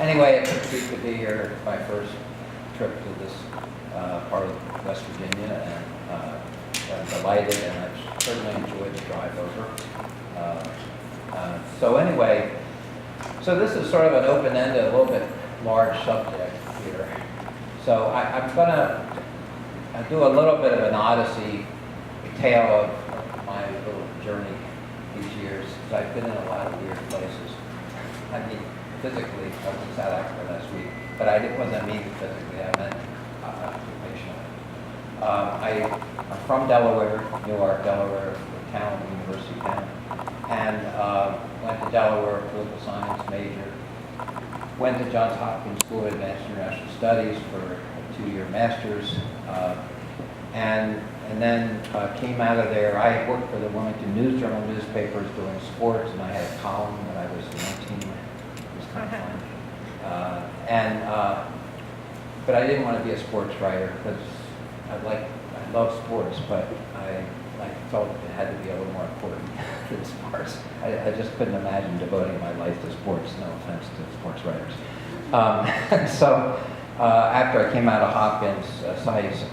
Anyway, it's a treat to be here. It's my first trip to this part of West Virginia, and I'm delighted, and I've certainly enjoyed the drive over. So anyway, so this is sort of an open-ended, a little bit large subject here. So I'm going to do a little bit of an odyssey, a tale of my little journey these years, because I've been in a lot of weird places. I mean, physically, I was in South Africa last week, but I wasn't meaning physically, I meant occupationally. I'm from Delaware, Newark, Delaware, a town, university town, and went to Delaware, political science major, went to Johns Hopkins School of Advanced International Studies for a 2-year master's, and then came out of there. I worked for the Wilmington News Journal newspapers doing sports, and I had a column when I was 19. It was kind of fun. But I didn't want to be a sports writer because I love sports, but I felt it had to be a little more important than sports. I just couldn't imagine devoting my life to sports, no offense to sports writers. So after I came out of Hopkins SICE,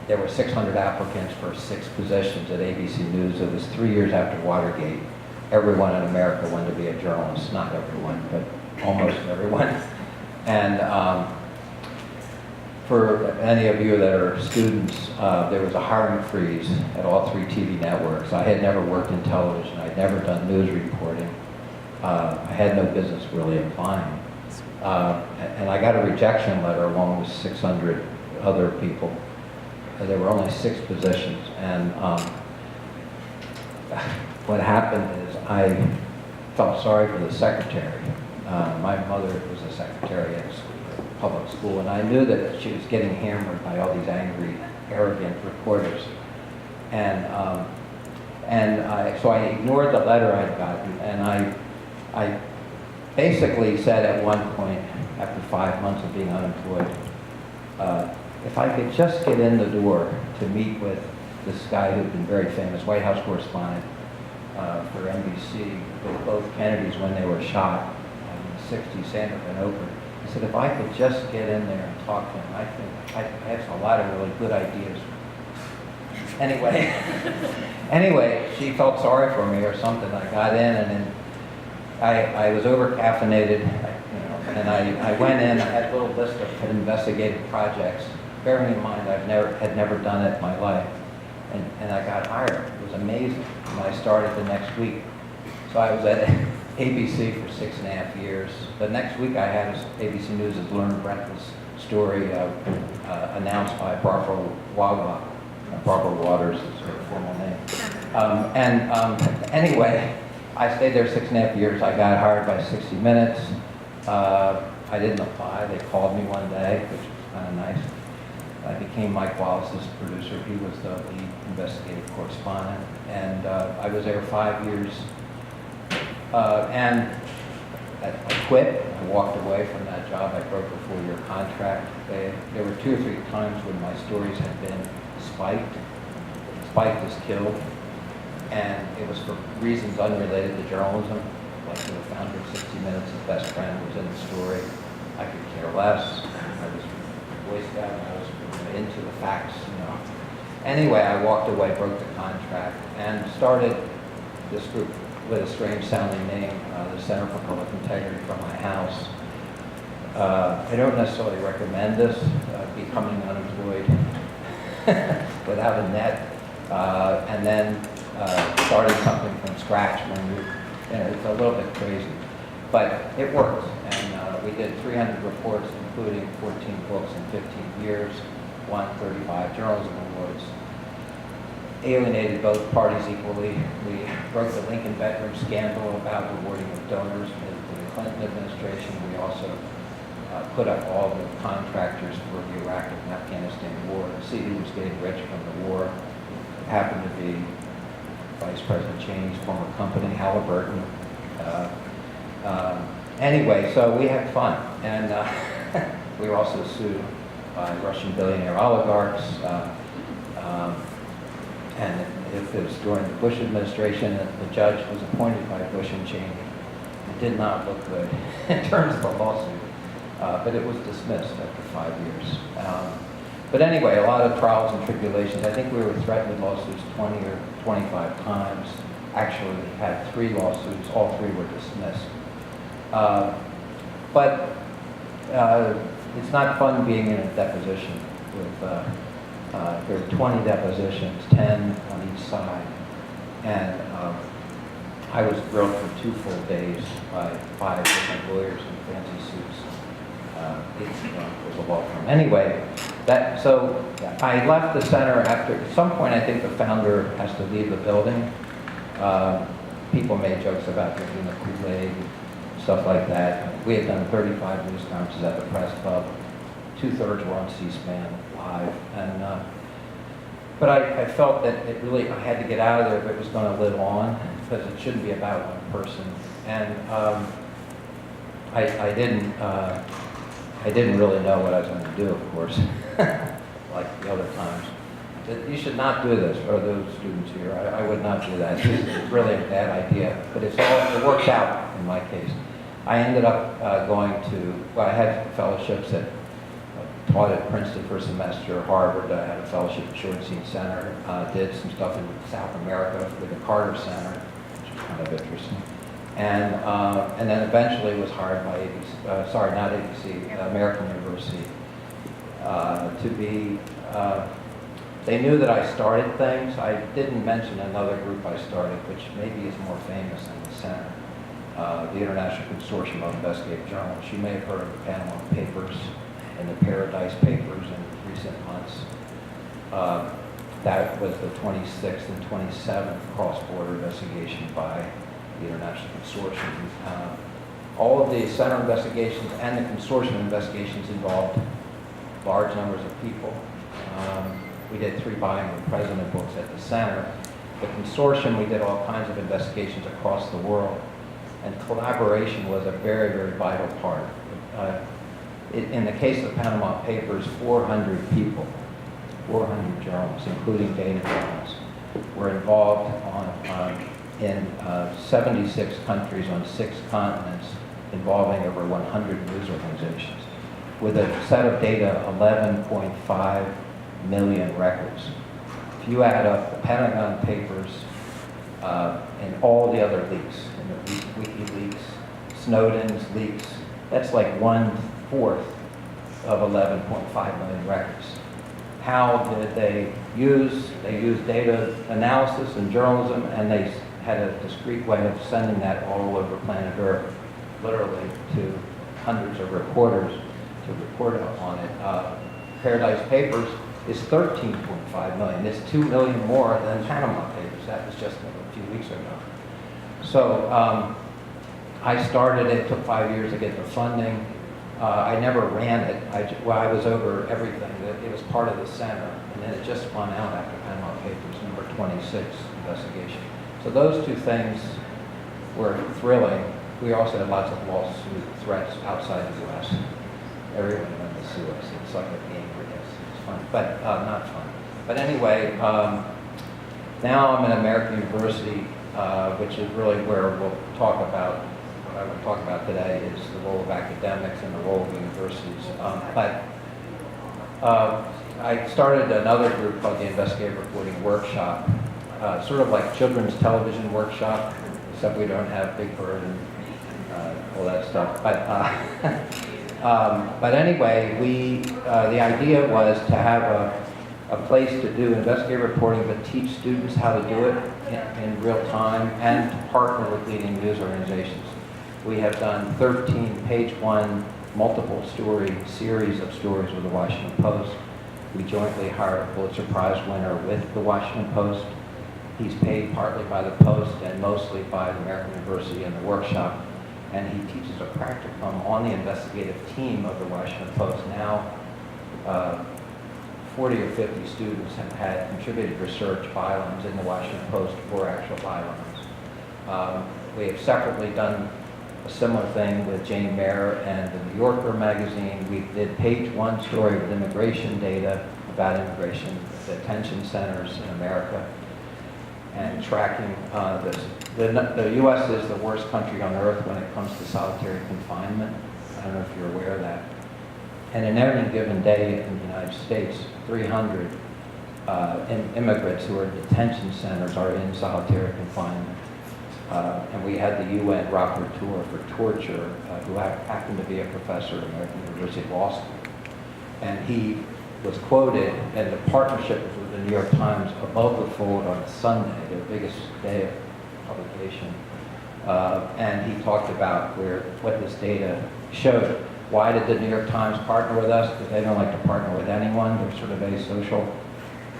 there were 600 applicants for 6 positions at ABC News. It was 3 years after Watergate. Everyone in America wanted to be a journalist. Not everyone, but almost everyone. And for any of you that are students, there was a hiring freeze at all 3 TV networks. I had never worked in television. I'd never done news reporting. I had no business really applying. And I got a rejection letter along with 600 other people. There were only 6 positions. And what happened is I felt sorry for the secretary. My mother was a secretary at public school, and I knew that she was getting hammered by all these angry, arrogant reporters. So I ignored the letter I'd gotten, and I basically said at one point, after 5 months of being unemployed, if I could just get in the door to meet with this guy who'd been very famous, White House correspondent for NBC, with both Kennedys when they were shot in the 60s, Sandra Van Open. I said, if I could just get in there and talk to him, I think I have a lot of really good ideas. Anyway, she felt sorry for me or something. I got in, and then I was over-caffeinated, and I went in. I had a little list of investigative projects, bearing in mind I had never done it in my life, and I got hired. It was amazing, and I started the next week. So I was at ABC for 6.5 years. The next week I had ABC News' Learn Breakfast story announced by Barbara Waters is her formal name. Anyway, I stayed there 6.5 years. I got hired by 60 Minutes. I didn't apply. They called me one day, which was kind of nice. I became Mike Wallace's producer. He was the lead investigative correspondent. And I was there 5 years. And I quit. I walked away from that job. I broke a 4-year contract. There were 2 or 3 times when my stories had been spiked. Spiked is killed. And it was for reasons unrelated to journalism. Like the founder of 60 Minutes, his best friend was in the story. I could care less. I was Boy Scout, and I was into the facts, Anyway, I walked away, broke the contract, and started this group with a strange sounding name, the Center for Public Integrity, from my house. I don't necessarily recommend this, becoming unemployed without a net, and then started something from scratch it's a little bit crazy, but it worked, and we did 300 reports, including 14 books in 15 years, won 35 journalism awards, alienated both parties equally. We broke the Lincoln bedroom scandal about rewarding of donors with the Clinton administration. We also put up all the contractors for the Iraq and Afghanistan war to see who was getting rich from the war. It happened to be Vice President Cheney's former company, Halliburton. Anyway, so we had fun, and we were also sued by Russian billionaire oligarchs. And it was during the Bush administration, and the judge was appointed by Bush and Cheney. It did not look good in terms of a lawsuit, but it was dismissed after 5 years. But anyway, a lot of trials and tribulations. I think we were threatened with lawsuits 20 or 25 times. Actually, we had 3 lawsuits. All 3 were dismissed. But it's not fun being in a deposition with, there were 20 depositions, 10 on each side. And I was grilled for 2 full days by 5 different lawyers in fancy suits. It was a law firm. Anyway, so I left the center after, at some point I think the founder has to leave the building. People made jokes about drinking the Kool-Aid, stuff like that. We had done 35 news conferences at the press club. 2/3 were on C-SPAN live. And, but I felt that it really, I had to get out of there if it was going to live on, because it shouldn't be about one person. And I didn't really know what I was going to do, of course, like the other times. You should not do this, or those students here. I would not do that. It's really a bad idea, but it works out in my case. I ended up going to, well, I had fellowships at, taught at Princeton for a semester, Harvard. I had a fellowship at Shorenstein Center, did some stuff in South America with the Carter Center, which was kind of interesting. And then eventually was hired by ABC, sorry, not ABC, American University, to be, they knew that I started things. I didn't mention another group I started, which maybe is more famous than the center, the International Consortium of Investigative Journals. You may have heard of the Panama Papers and the Paradise Papers in recent months. That was the 26th and 27th cross-border investigation by the International Consortium. All of the center investigations and the consortium investigations involved large numbers of people. We did 3 buying of the president books at the center. The consortium, we did all kinds of investigations across the world, and collaboration was a very, very vital part. In the case of the Panama Papers, 400 people, 400 journalists, including data journalists, were involved in 76 countries on 6 continents, involving over 100 news organizations, with a set of data, 11.5 million records. If you add up the Pentagon Papers and all the other leaks, and the WikiLeaks, Snowden's leaks, that's like 1/4 of 11.5 million records. How did they use? They used data analysis and journalism, and they had a discrete way of sending that all over planet Earth, literally to hundreds of reporters to report on it. Paradise Papers is 13.5 million. It's 2 million more than Panama Papers. That was just a few weeks ago. So I started it. Took 5 years to get the funding. I never ran it. I was over everything. It was part of the center, and then it just spun out after Panama Papers, number 26 investigation. So those 2 things were thrilling. We also had lots of lawsuit threats outside the U.S. Everyone wanted to sue us. It's like a game, I guess. It's fun, but not fun. But anyway, now I'm at American University, which is really where we'll talk about, what I will talk about today is the role of academics and the role of universities. I started another group called the Investigative Reporting Workshop, sort of like children's television workshop, except we don't have Big Bird and all that stuff. But anyway, the idea was to have a place to do investigative reporting, but teach students how to do it in real time, and to partner with leading news organizations. We have done 13 page-1 multiple story series of stories with the Washington Post. We jointly hired a Pulitzer Prize winner with the Washington Post. He's paid partly by the Post and mostly by the American University and the workshop. And he teaches a practicum on the investigative team of the Washington Post. Now, 40 or 50 students have had contributed research bylines in the Washington Post or actual bylines. We have separately done a similar thing with Jane Mayer and the New Yorker magazine. We did page-1 story with immigration data about immigration detention centers in America. and tracking this. The U.S. is the worst country on earth when it comes to solitary confinement. I don't know if you're aware of that. And in any given day in the United States, 300 immigrants who are in detention centers are in solitary confinement. And we had the UN rapporteur for torture, who happened to be a professor at American University Law School. And he was quoted, and the partnership was with the New York Times above the fold on Sunday, their biggest day of publication. And he talked about what this data showed. Why did the New York Times partner with us? Because they don't like to partner with anyone. They're sort of asocial.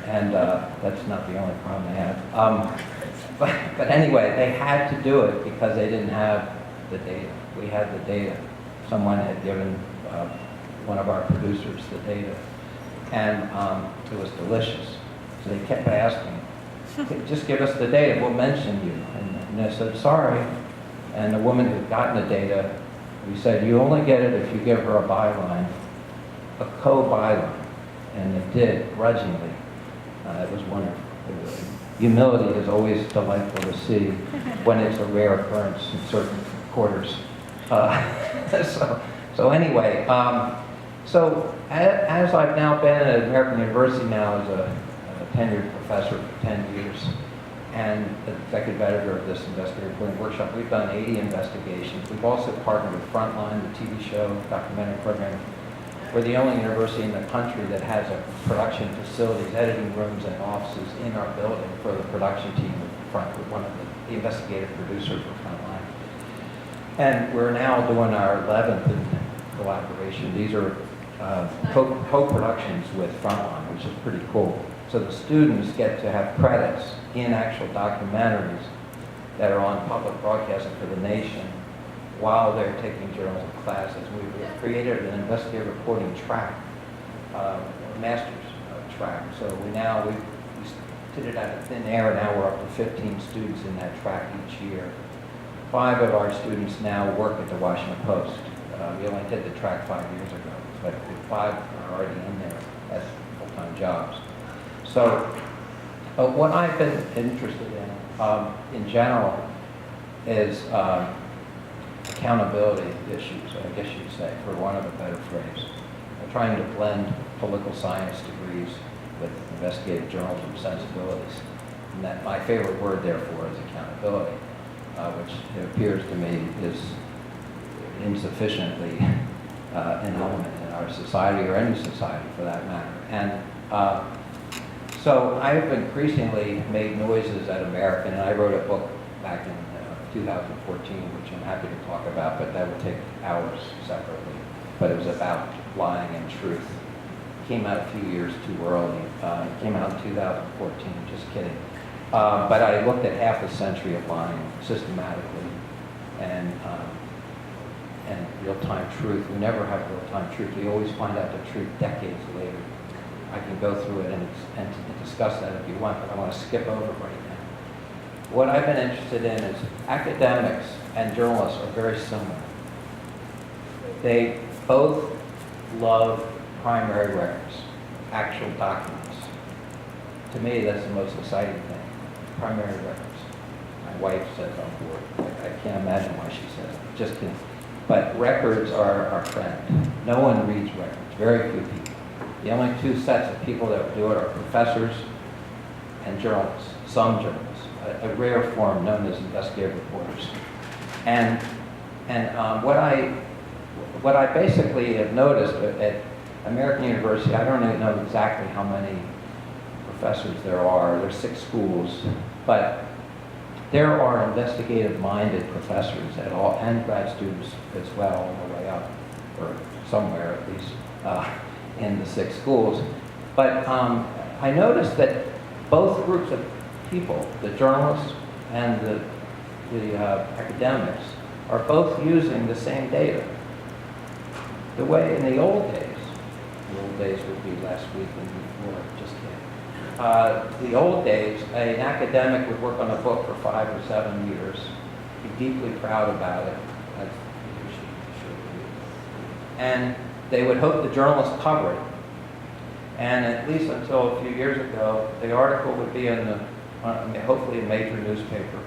And that's not the only problem they have. But anyway, they had to do it because they didn't have the data. We had the data. Someone had given one of our producers the data. And it was delicious. So they kept asking, just give us the data, we'll mention you. And they said, sorry. And the woman who'd gotten the data, we said, you only get it if you give her a byline, a co-byline. And they did, grudgingly. It was wonderful. Humility is always delightful to see when it's a rare occurrence in certain quarters. So anyway, so as I've now been at American University now as a tenured professor for 10 years and executive editor of this investigative reporting workshop, we've done 80 investigations. We've also partnered with Frontline, the TV show, documentary program. We're the only university in the country that has a production facilities, editing rooms, and offices in our building for the production team with one of the investigative producers for Frontline. And we're now doing our 11th in collaboration. These are co-productions with Frontline, which is pretty cool. So the students get to have credits in actual documentaries that are on public broadcasting for the nation while they're taking journalism classes. We've created an investigative reporting track, a master's track. So we did it out of thin air. Now we're up to 15 students in that track each year. 5 of our students now work at the Washington Post. We only did the track 5 years ago, but 5 are already in there as full-time jobs. So what I've been interested in general, is accountability issues, I guess you'd say, for want of a better phrase. I'm trying to blend political science degrees with investigative journalism sensibilities. And that my favorite word, therefore, is accountability, which it appears to me is insufficiently an element in our society, or any society for that matter. And so I have increasingly made noises at American, and I wrote a book back in 2014, which I'm happy to talk about, but that would take hours separately. But it was about lying and truth. It came out a few years too early. It came out in 2014, just kidding. But I looked at half a century of lying systematically, and real-time truth. We never have real-time truth. We always find out the truth decades later. I can go through it and discuss that if you want, but I want to skip over right now. What I've been interested in is academics and journalists are very similar. They both love primary records, actual documents. To me, that's the most exciting thing, primary records. My wife says I'm bored. I can't imagine why she says it. Just kidding. But records are our friend. No one reads records, very few people. The only 2 sets of people that do it are professors and journalists, some journalists. A rare form known as investigative reporters. And what I basically have noticed at American University, I don't even know exactly how many professors there are. There's 6 schools, but there are investigative-minded professors at all, and grad students as well, all the way up, or somewhere at least, in the 6 schools. But I noticed that both groups of people, the journalists and the academics, are both using the same data. The way in the old days would be last week and before, just kidding. The old days, an academic would work on a book for 5 or 7 years, be deeply proud about it, as he or she should be, and they would hope the journalists cover it. And at least until a few years ago, the article would be in the hopefully a major newspaper.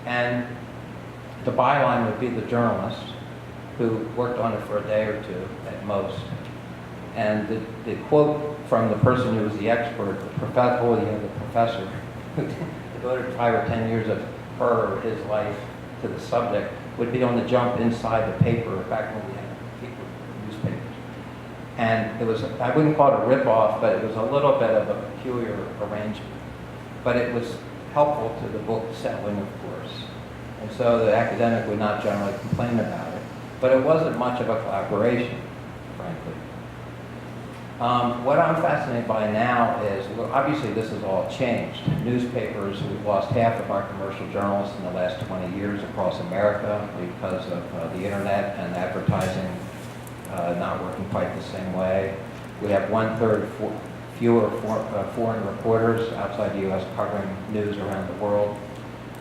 And the byline would be the journalist who worked on it for a day or two at most. And the quote from the person who was the expert, the professor, who devoted 5 or 10 years of her or his life to the subject, would be on the jump inside the paper back when we had paper newspapers. And it was, I wouldn't call it a rip-off, but it was a little bit of a peculiar arrangement. But it was helpful to the book selling, of course. And so the academic would not generally complain about it. But it wasn't much of a collaboration, frankly. What I'm fascinated by now is, well, obviously this has all changed. Newspapers, we've lost half of our commercial journalists in the last 20 years across America because of the internet and advertising not working quite the same way. We have 1/3 fewer foreign reporters outside the U.S. covering news around the world.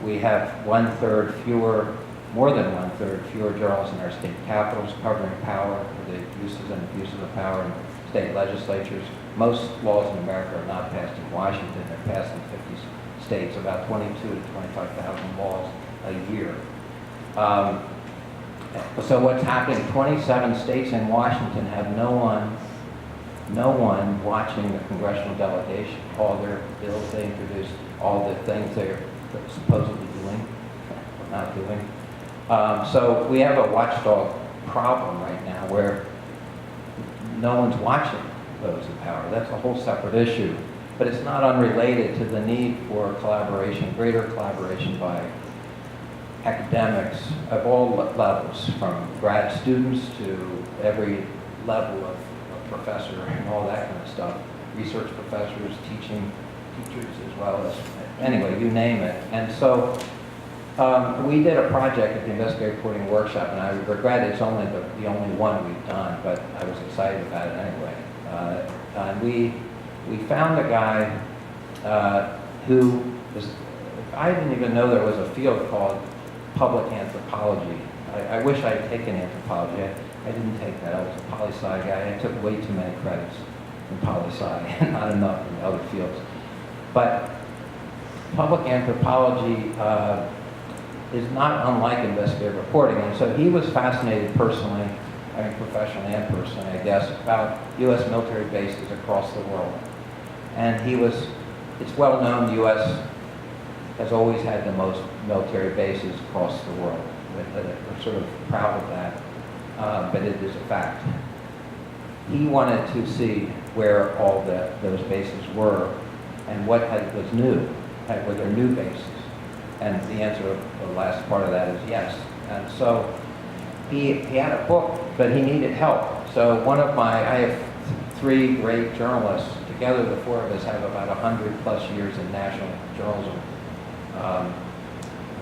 We have 1/3 fewer, more than 1/3 fewer journalists in our state capitals covering power, the uses and abuses of power in state legislatures. Most laws in America are not passed in Washington. They're passed in 50 states, about 22,000 to 25,000 laws a year. So what's happening, 27 states in Washington have no one watching the congressional delegation, all their bills they introduce, all the things they're supposedly doing, or not doing. So we have a watchdog problem right now where no one's watching those in power. That's a whole separate issue. But it's not unrelated to the need for collaboration, greater collaboration by academics of all levels, from grad students to every level of professor and all that kind of stuff. Research professors, teachers as well as, anyway, you name it. And so we did a project at the Investigative Reporting Workshop, and I regret it's only the only one we've done, but I was excited about it anyway. And we found a guy who was, I didn't even know there was a field called public anthropology. I wish I had taken anthropology. I didn't take that. I was a poli-sci guy. I took way too many credits in poli-sci and not enough in other fields. But public anthropology is not unlike investigative reporting. And so he was fascinated personally, I mean professionally and personally, I guess, about U.S. military bases across the world. And it's well known the U.S. has always had the most military bases across the world. We're sort of proud of that, but it is a fact. He wanted to see where all those bases were and what was new, were there new bases? And the answer to the last part of that is yes. And so he had a book, but he needed help. So I have 3 great journalists. Together, the 4 of us have about 100+ years in national journalism.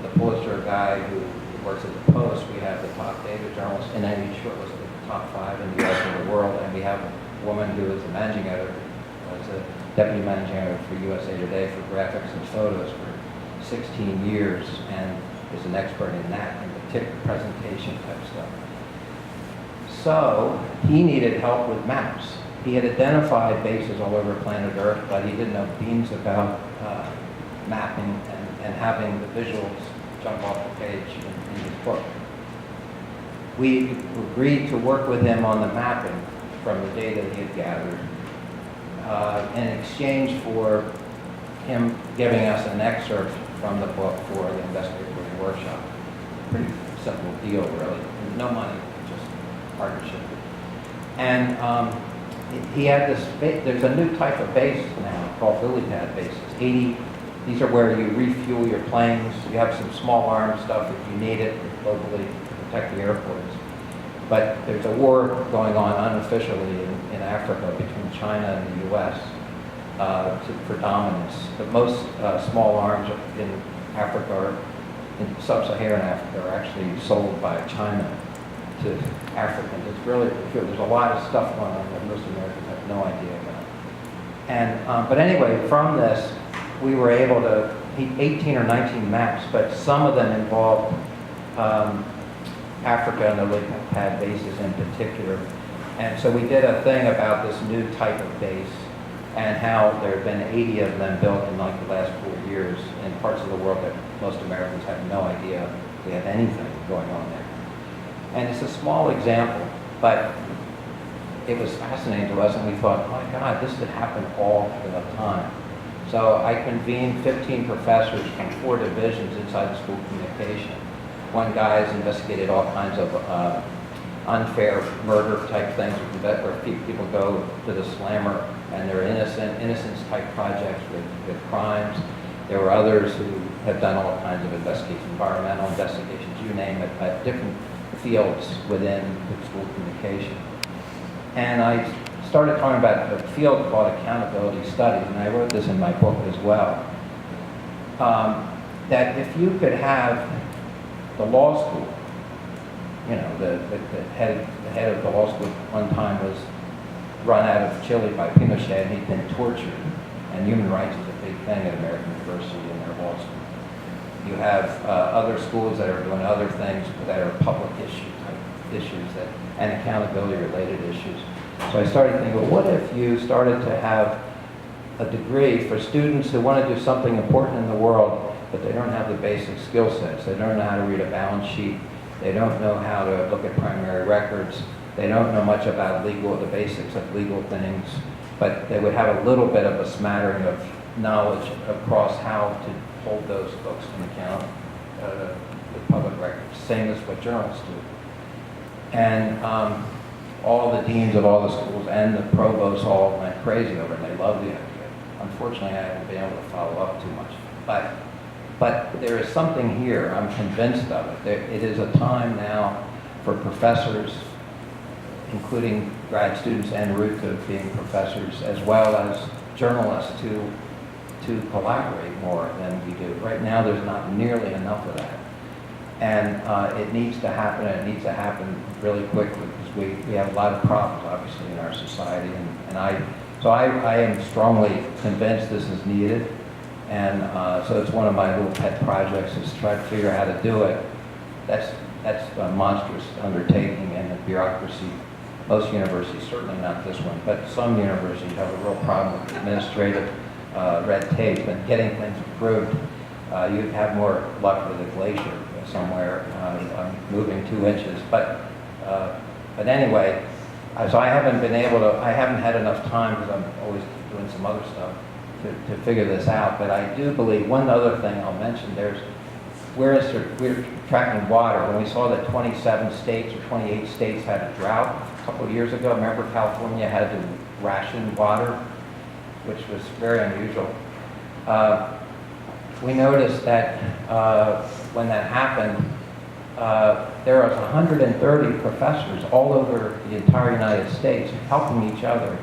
The Pulitzer guy who works at the Post, we have the top data journalist, and then we shortlisted the top 5 in the U.S. and the world, and we have a woman who is the managing editor, was a deputy managing editor for USA Today for graphics and photos for 16 years, and is an expert in that, in the tip presentation type stuff. So he needed help with maps. He had identified bases all over planet Earth, but he didn't know beans about mapping and having the visuals jump off the page in his book. We agreed to work with him on the mapping from the data he had gathered in exchange for him giving us an excerpt from the book for the Investigative Reporting Workshop. Pretty simple deal, really. No money, just partnership. And he had this, there's a new type of base now called lily pad bases. These are where you refuel your planes. You have some small arms stuff if you need it locally to protect the airports. But there's a war going on unofficially in Africa between China and the U.S. For dominance. But most small arms in Africa, in sub-Saharan Africa, are actually sold by China to Africans. It's really, there's a lot of stuff going on that most Americans have no idea about. And, but anyway, from this, we were able to, 18 or 19 maps, but some of them involved Africa and the lily pad bases in particular. And so we did a thing about this new type of base and how there have been 80 of them built in like the last 4 years in parts of the world that most Americans have no idea we have anything going on there. And it's a small example, but it was fascinating to us, and we thought, my God, this could happen all the time. So I convened 15 professors from 4 divisions inside the School of Communication. One guy has investigated all kinds of unfair murder type things where people go to the slammer and they're innocence type projects with crimes. There were others who have done all kinds of investigations, environmental investigations, you name it, but different fields within the School of Communication. And I started talking about a field called accountability studies, and I wrote this in my book as well, that if you could have the law school, you know, the head of the law school at one time was run out of Chile by Pinochet, and he'd been tortured, and human rights is a big thing at American University in their law school. You have other schools that are doing other things that are public issues and accountability related issues. So I started thinking, well, what if you started to have a degree for students who want to do something important in the world, but they don't have the basic skill sets. They don't know how to read a balance sheet. They don't know how to look at primary records. They don't know much about the basics of legal things, but they would have a little bit of a smattering of knowledge across how to hold those folks to account with public records, same as what journalists do. And all the deans of all the schools and the provosts all went crazy over it, and they loved the idea. Unfortunately, I haven't been able to follow up too much. But there is something here, I'm convinced of it. It is a time now for professors, including grad students en route to being professors, as well as journalists to collaborate more than we do. Right now, there's not nearly enough of that. And it needs to happen, and it needs to happen really quickly, because we have a lot of problems, obviously, in our society. And I am strongly convinced this is needed. And so it's one of my little pet projects, is to try to figure out how to do it. That's a monstrous undertaking and a bureaucracy. Most universities, certainly not this one, but some universities have a real problem with administrative red tape and getting things approved. You'd have more luck with a glacier somewhere moving 2 inches. But anyway, so I haven't had enough time, because I'm always doing some other stuff, to figure this out. But I do believe, one other thing I'll mention, we're tracking water. When we saw that 27 states or 28 states had a drought a couple of years ago, remember California had to ration water, which was very unusual. We noticed that when that happened, there was 130 professors all over the entire United States helping each other,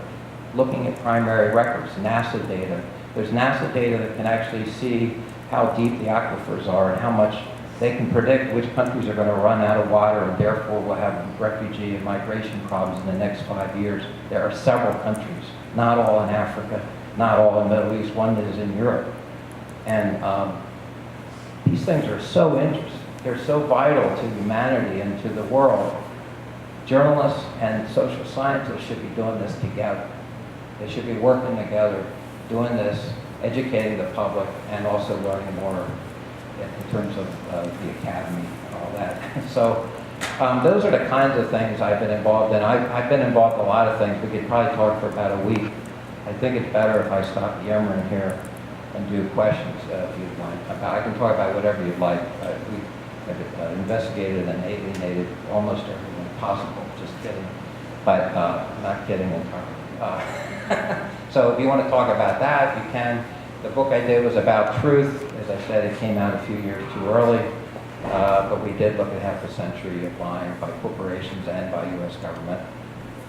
looking at primary records, NASA data. There's NASA data that can actually see how deep the aquifers are and how much they can predict which countries are going to run out of water, and therefore will have refugee and migration problems in the next 5 years. There are several countries, not all in Africa, not all in the Middle East, one that is in Europe. And these things are so interesting. They're so vital to humanity and to the world. Journalists and social scientists should be doing this together. They should be working together, doing this, educating the public, and also learning more in terms of the academy and all that. So those are the kinds of things I've been involved in. I've been involved in a lot of things. We could probably talk for about a week. I think it's better if I stop yammering here and do questions if you'd like. I can talk about whatever you'd like. We have investigated and alienated almost everything possible. Just kidding. But not kidding entirely. So if you want to talk about that, you can. The book I did was about truth. As I said, it came out a few years too early. But we did look at half a century of lying by corporations and by U.S. government.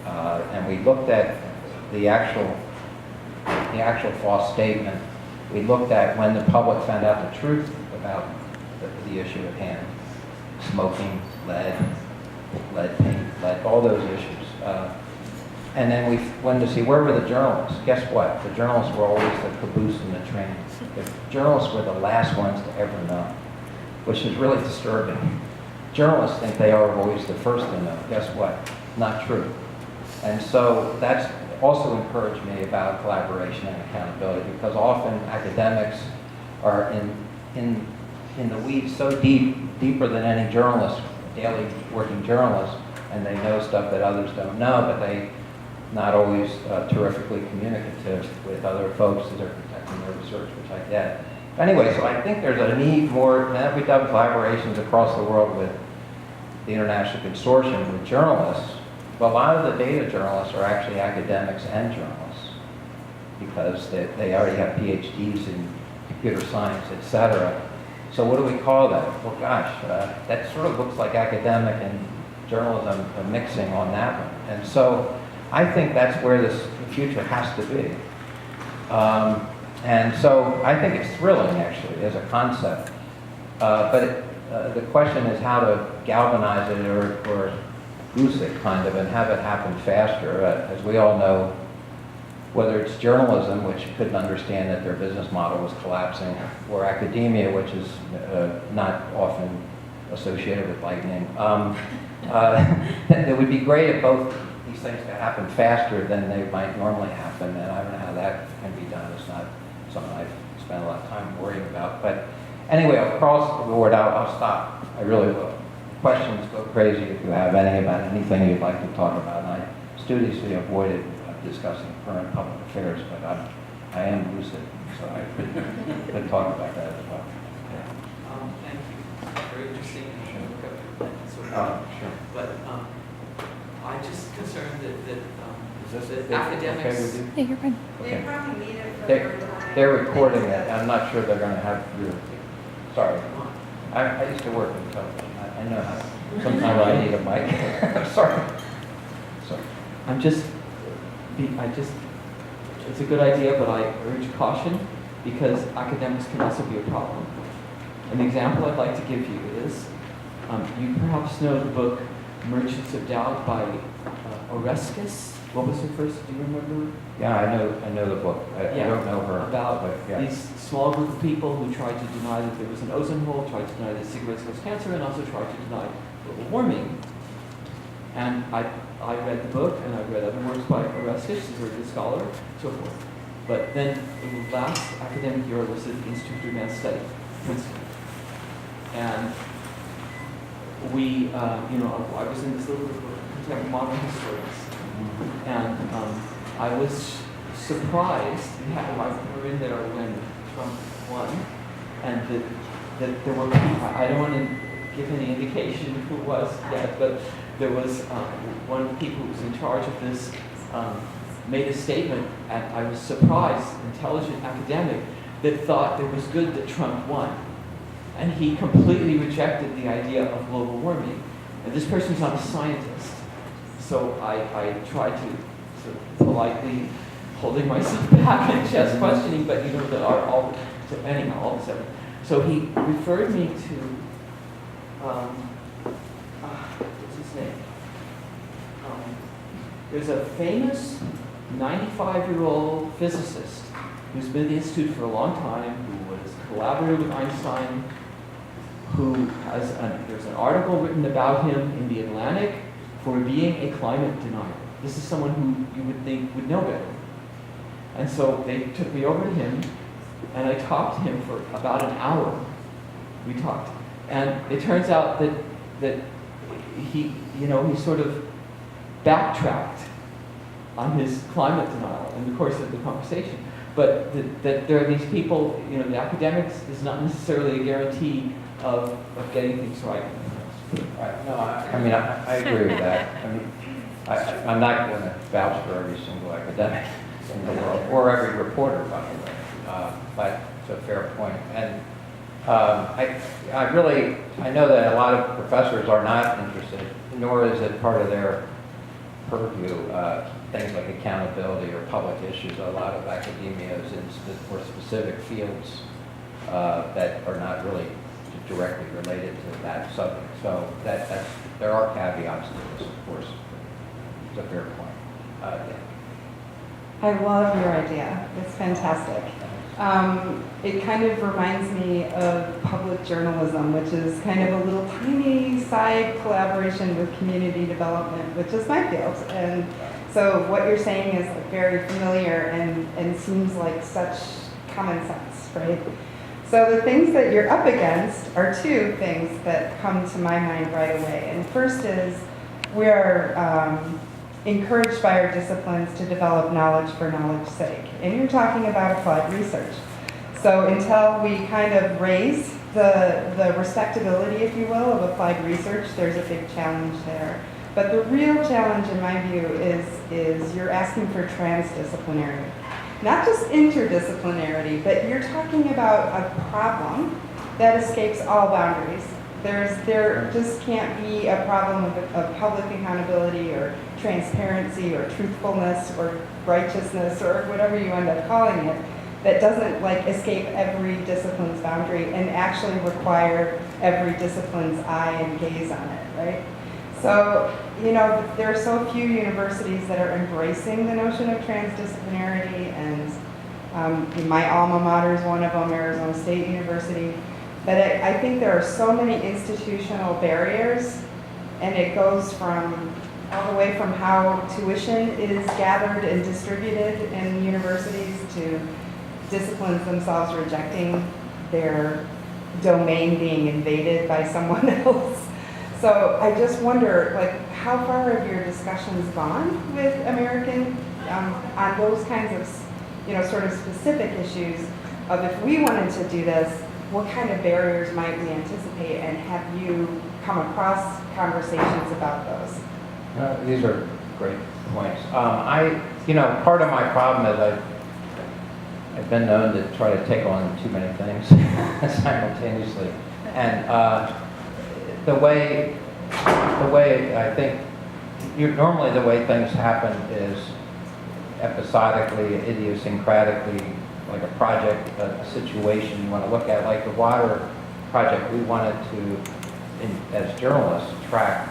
And we looked at the actual false statement. We looked at when the public found out the truth about the issue at hand. Smoking, lead paint, lead, all those issues. And then we wanted to see, where were the journalists? Guess what? The journalists were always the caboose in the train. The journalists were the last ones to ever know, which is really disturbing. Journalists think they are always the first to know. Guess what? Not true. And so also encouraged me about collaboration and accountability, because often academics are in the weeds so deeper than any journalist, daily working journalist, and they know stuff that others don't know, but they not always terrifically communicative with other folks as they're protecting their research, which I get. Anyway, so I think there's a need more, now that we've done collaborations across the world with the International Consortium with journalists, well, a lot of the data journalists are actually academics and journalists, because they already have PhDs in computer science, et cetera. So what do we call that? Well, gosh, that sort of looks like academic and journalism mixing on that one. And so I think that's where this future has to be. And so I think it's thrilling, actually, as a concept. But the question is how to galvanize it or goose it, kind of, and have it happen faster. As we all know, whether it's journalism, which couldn't understand that their business model was collapsing, or academia, which is not often associated with lightning. It would be great if both these things could happen faster than they might normally happen, and I don't know how that can be done. It's not something I've spent a lot of time worrying about. But anyway, across the board, I'll stop. I really will. Questions, go crazy if you have any about anything you'd like to talk about. And I studiously avoided discussing current public affairs, but I am lucid, so I could talk about that as well. Thank you. Very interesting. Sure. But I'm just concerned that Is this academics. okay with you? Yeah, you're fine. Okay. They probably need it for They're recording it. I'm not sure they're going to have your. Sorry. I used to work in television. I know how. Sometimes I need a mic. Sorry. It's a good idea, but I urge caution because academics can also be a problem. An example I'd like to give you is, you perhaps know the book Merchants of Doubt by Oreskes. What was her first, do you remember? Yeah, I know the book. I don't know her. About but, yeah. these small group of people who tried to deny that there was an ozone hole, tried to deny that cigarettes cause cancer, and also tried to deny global warming. And I read the book, and I read other works by Oreskes, she's a very good scholar, so forth. But then the last academic year was at the Institute for Advanced Study, Princeton. And we, I was in this little group of contemporary modern historians. And I was surprised, we were in there when Trump won, and that there were people, I don't want to give any indication who it was yet, but there was one of the people who was in charge of this made a statement, and I was surprised, intelligent academic, that thought it was good that Trump won. And he completely rejected the idea of global warming. And this person's not a scientist. So I tried to sort of politely holding myself back and just questioning, but all of a sudden. So he referred me to, what's his name? There's a famous 95-year-old physicist who's been at the Institute for a long time, who was a collaborator with Einstein, who has there's an article written about him in the Atlantic for being a climate denier. This is someone who you would think would know better. And so they took me over to him, and I talked to him for about an hour. We talked. And it turns out that he sort of backtracked on his climate denial in the course of the conversation. But that there are these people, the academics is not necessarily a guarantee of getting things right. Right. No, I agree with that. I'm not going to vouch for every single academic in the world, or every reporter, by the way, but it's a fair point. And I know that a lot of professors are not interested, nor is it part of their purview, things like accountability or public issues. A lot of academia is in more specific fields that are not really directly related to that subject. So there are caveats to this, of course. It's a fair point. Yeah. I love your idea. It's fantastic. It kind of reminds me of public journalism, which is kind of a little tiny side collaboration with community development, which is my field. And so what you're saying is very familiar and seems like such common sense, right? So the things that you're up against are two things that come to my mind right away. And first is we are encouraged by our disciplines to develop knowledge for knowledge's sake. And you're talking about applied research. So until we kind of raise the respectability, if you will, of applied research, there's a big challenge there. But the real challenge, in my view, is you're asking for transdisciplinarity. Not just interdisciplinarity, but you're talking about a problem that escapes all boundaries. There just can't be a problem of public accountability or transparency or truthfulness or righteousness or whatever you end up calling it that doesn't like escape every discipline's boundary and actually require every discipline's eye and gaze on it, right? So, you know, there are so few universities that are embracing the notion of transdisciplinarity, and my alma mater is one of them, Arizona State University. But I think there are so many institutional barriers, and it goes from all the way from how tuition is gathered and distributed in universities to disciplines themselves rejecting their domain being invaded by someone else. So I just wonder, like, how far have your discussions gone with American on those kinds of, you know, sort of specific issues of if we wanted to do this, what kind of barriers might we anticipate, and have you come across conversations about those? These are great points. Part of my problem is I've been known to try to take on too many things simultaneously, and the way I think normally the way things happen is episodically, idiosyncratically, like a project, a situation you want to look at, like the water project. We wanted to, as journalists, track.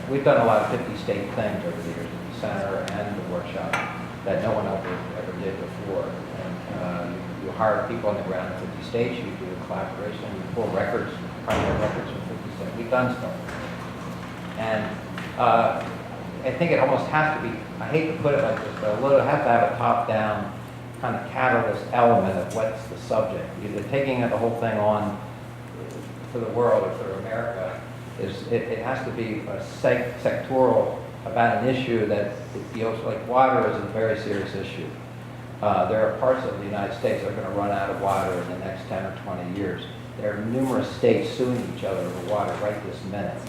We've done a lot of 50-state things over the years at the center and the workshop that no one else ever did before. And you hire people on the ground in 50 states, you do a collaboration, you pull records, primary records from 50 states. We've done stuff. And I think it almost has to be, I hate to put it like this, but it has to have a top-down kind of catalyst element of what's the subject. Either taking the whole thing on for the world or for America, it has to be a sectoral about an issue that it deals, like water is a very serious issue. There are parts of the United States that are going to run out of water in the next 10 or 20 years. There are numerous states suing each other over water right this minute.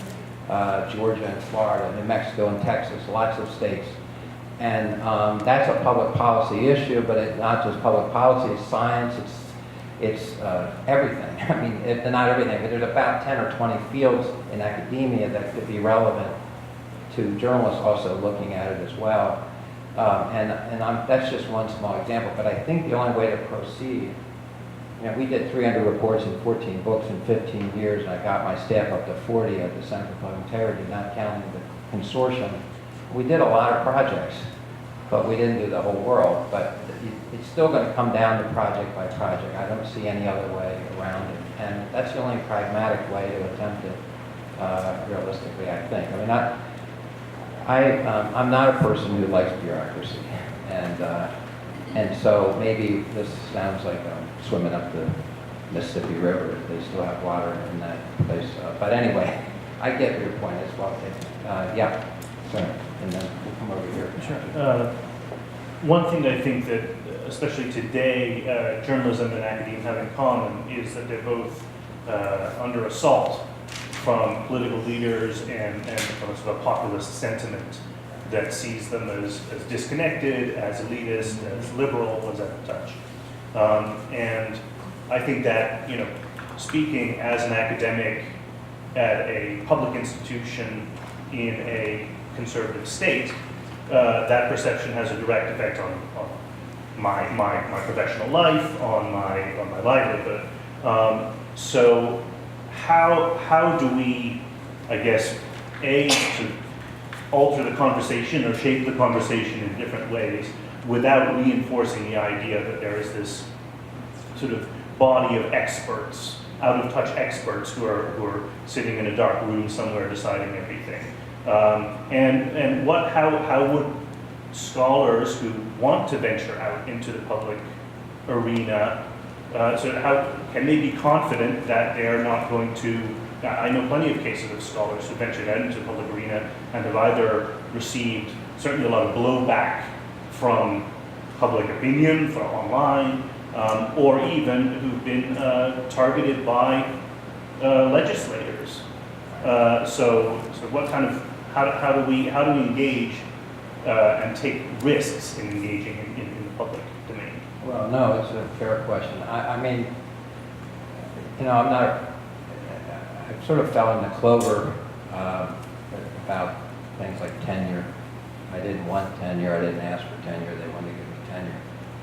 Georgia and Florida, New Mexico and Texas, lots of states. And that's a public policy issue, but it's not just public policy, it's science, it's everything. I mean, not everything, but there's about 10 or 20 fields in academia that could be relevant to journalists also looking at it as well. That's just one small example, but I think the only way to proceed, we did 300 reports and 14 books in 15 years, and I got my staff up to 40 at the Center for Integrity, not counting the Consortium. We did a lot of projects, but we didn't do the whole world. But it's still going to come down to project by project. I don't see any other way around it. And that's the only pragmatic way to attempt it realistically, I think. I mean, I'm not a person who likes bureaucracy. And so maybe this sounds like I'm swimming up the Mississippi River. They still have water in that place. But anyway, I get your point as well. Yeah. Sorry. And then we'll come over here. Sure. One thing I think that, especially today, journalism and academia have in common is that they're both under assault from political leaders and from a sort of populist sentiment that sees them as disconnected, as elitist, as liberal, as out of touch. And I think that, speaking as an academic at a public institution in a conservative state, that perception has a direct effect on my professional life, on my livelihood. So how do we, I guess, to alter the conversation or shape the conversation in different ways without reinforcing the idea that there is this sort of body of experts, out of touch experts who are sitting in a dark room somewhere deciding everything. How would scholars who want to venture out into the public arena, so how can they be confident that they're not going to, I know plenty of cases of scholars who ventured out into the public arena and have either received certainly a lot of blowback from public opinion, from online, or even who've been targeted by legislators. So what kind of, how do we engage and take risks in engaging in the public domain? Well, no, it's a fair question. I mean, I sort of fell in the clover about things like tenure. I didn't want tenure, I didn't ask for tenure, they wanted to give me tenure.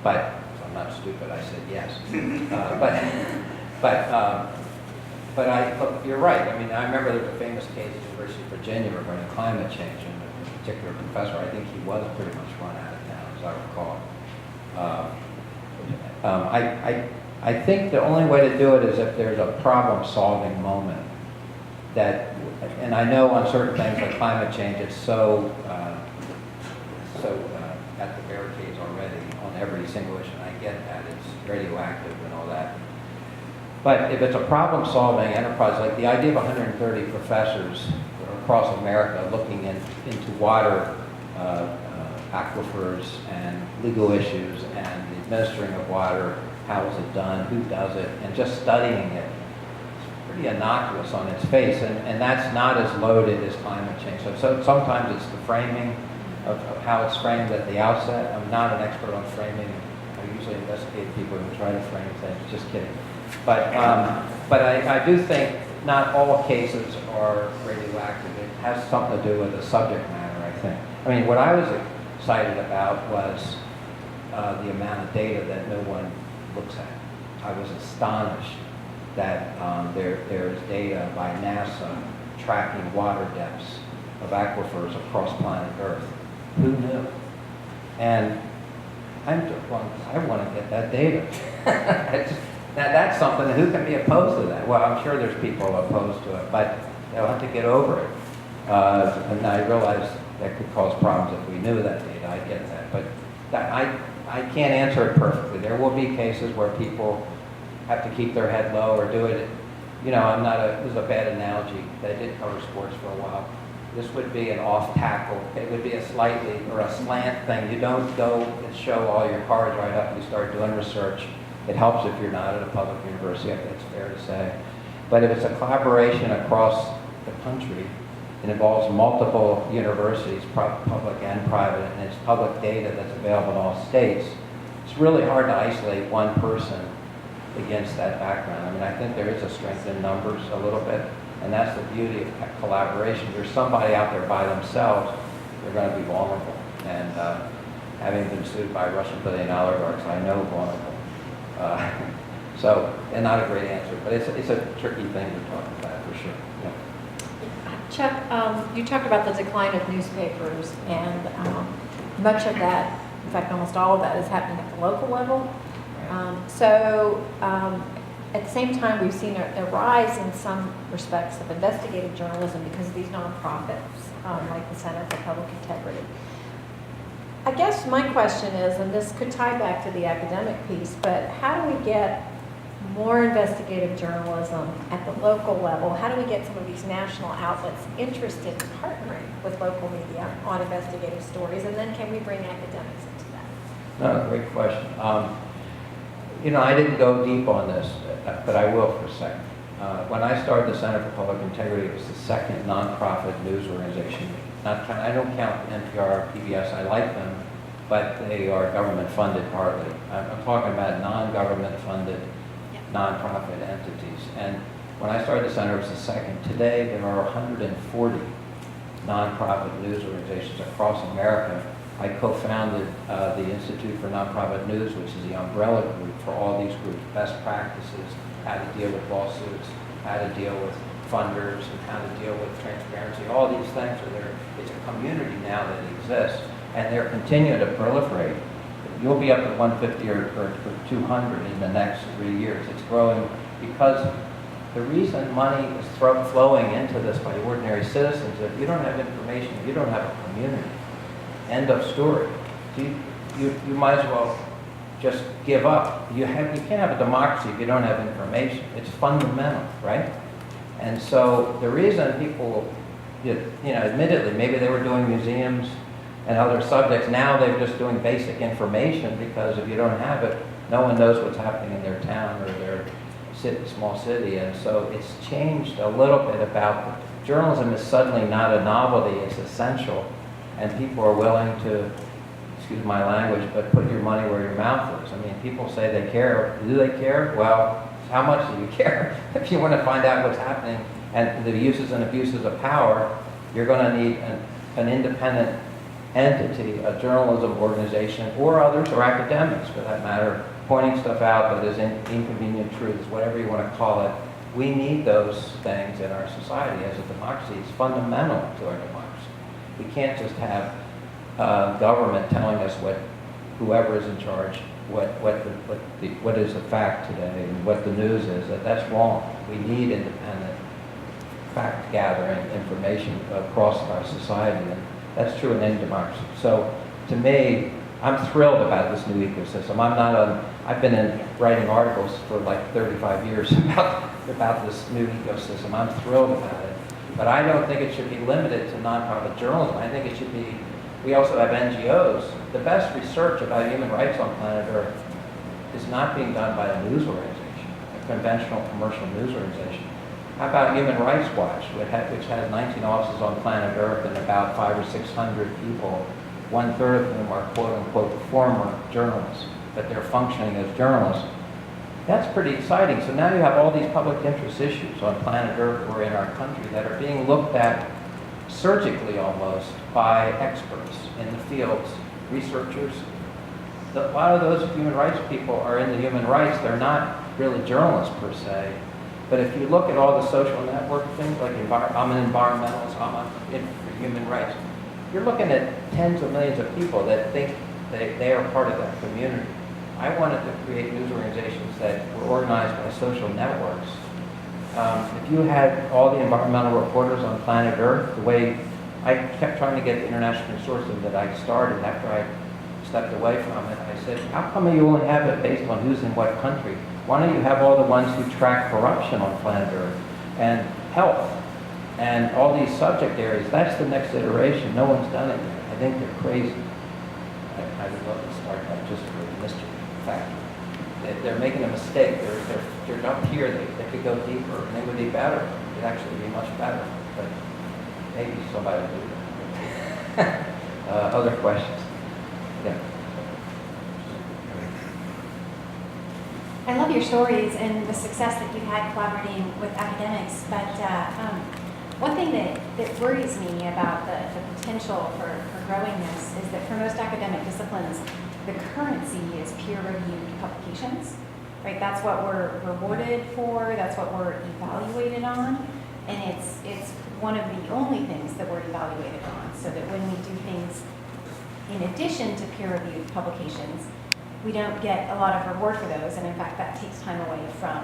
But, so I'm not stupid, I said yes. Look, you're right. I mean, I remember there was a famous case at the University of Virginia regarding climate change, and a particular professor, I think he was pretty much run out of town, as I recall. I think the only way to do it is if there's a problem-solving moment. And I know on certain things like climate change, it's so at the barricades already on every single issue. And I get that it's radioactive and all that. But if it's a problem-solving enterprise, like the idea of 130 professors across America looking into water aquifers and legal issues and the administering of water, how is it done, who does it, and just studying it, it's pretty innocuous on its face, and that's not as loaded as climate change. So sometimes it's the framing of how it's framed at the outset. I'm not an expert on framing. I usually investigate people who try to frame things, just kidding. But I do think not all cases are radioactive. It has something to do with the subject matter, I think. I mean, what I was excited about was the amount of data that no one looks at. I was astonished that there's data by NASA tracking water depths of aquifers across planet Earth. Who knew? And I want to get that data. That's something, who can be opposed to that? Well, I'm sure there's people opposed to it, but they'll have to get over it. And I realize that could cause problems if we knew that data, I get that. But I can't answer it perfectly. There will be cases where people have to keep their head low or do it. This is a bad analogy. They did cover sports for a while. This would be an off tackle. It would be a slightly, or a slant thing. You don't go and show all your cards right up. You start doing research. It helps if you're not at a public university, I think it's fair to say. But if it's a collaboration across the country, it involves multiple universities, public and private, and it's public data that's available in all states, it's really hard to isolate one person against that background. I mean, I think there is a strength in numbers a little bit, and that's the beauty of collaboration. There's somebody out there by themselves, they're going to be vulnerable. And having been sued by Russian billion oligarchs, I know vulnerable. And not a great answer, but it's a tricky thing we're talking about for sure. Yeah. Chuck, you talked about the decline of newspapers, and much of that, in fact, almost all of that is happening at the local level. At the same time, we've seen a rise in some respects of investigative journalism because of these nonprofits, like the Center for Public Integrity. I guess my question is, and this could tie back to the academic piece, but how do we get more investigative journalism at the local level? How do we get some of these national outlets interested in partnering with local media on investigative stories? And then can we bring academics into that? No, great question. I didn't go deep on this, but I will for a second. When I started the Center for Public Integrity, it was the second nonprofit news organization. I don't count NPR, PBS, I like them, but they are government funded partly. I'm talking about non-government funded nonprofit entities. And when I started the center, it was the second. Today, there are 140 nonprofit news organizations across America. I co-founded the Institute for Nonprofit News, which is the umbrella group for all these groups, best practices, how to deal with lawsuits, how to deal with funders, and how to deal with transparency. All these things are there. It's a community now that exists, and they're continuing to proliferate. You'll be up to 150 or 200 in the next 3 years. It's growing because the reason money is flowing into this by ordinary citizens, if you don't have information, you don't have a community. End of story. You might as well just give up. You can't have a democracy if you don't have information. It's fundamental, right? And so the reason people, admittedly, maybe they were doing museums and other subjects. Now they're just doing basic information because if you don't have it, no one knows what's happening in their town or their small city. And so it's changed a little bit about journalism is suddenly not a novelty, it's essential. And people are willing to, excuse my language, but put your money where your mouth is. I mean, people say they care. Do they care? Well, how much do you care? If you want to find out what's happening and the uses and abuses of power, you're going to need an independent entity, a journalism organization, or others, or academics for that matter, pointing stuff out that is inconvenient truths, whatever you want to call it. We need those things in our society as a democracy. It's fundamental to our democracy. We can't just have government telling us whoever is in charge, what is the fact today and what the news is. That's wrong. We need independent fact-gathering information across our society, and that's true in any democracy. So, to me, I'm thrilled about this new ecosystem. I've been writing articles for like 35 years about this new ecosystem. I'm thrilled about it. But I don't think it should be limited to nonprofit journalism. I think it should be, we also have NGOs. The best research about human rights on planet Earth is not being done by a news organization, a conventional commercial news organization. How about Human Rights Watch, which has 19 offices on planet Earth and about 500 or 600 people, 1/3 of whom are quote-unquote former journalists, but they're functioning as journalists. That's pretty exciting. So now you have all these public interest issues on planet Earth or in our country that are being looked at surgically almost by experts in the fields, researchers. A lot of those human rights people are in the human rights. They're not really journalists per se. But if you look at all the social network things, like I'm an environmentalist, I'm in for human rights, you're looking at tens of millions of people that think they are part of that community. I wanted to create news organizations that were organized by social networks. If you had all the environmental reporters on planet Earth, the way I kept trying to get the international consortium that I started after I stepped away from it, I said, how come you only have it based on who's in what country? Why don't you have all the ones who track corruption on planet Earth and health and all these subject areas? That's the next iteration. No one's done it yet. I think they're crazy. I would love to start that just for the mystery factor. They're making a mistake. They're up here. They could go deeper, and they would be better. It'd actually be much better. But maybe somebody will do that. Other questions? Yeah. I love your stories and the success that you've had collaborating with academics, but one thing that worries me about the potential for growing this is that for most academic disciplines, the currency is peer-reviewed publications, right? That's what we're rewarded for, that's what we're evaluated on, and it's one of the only things that we're evaluated on, so that when we do things in addition to peer-reviewed publications, we don't get a lot of reward for those, and in fact that takes time away from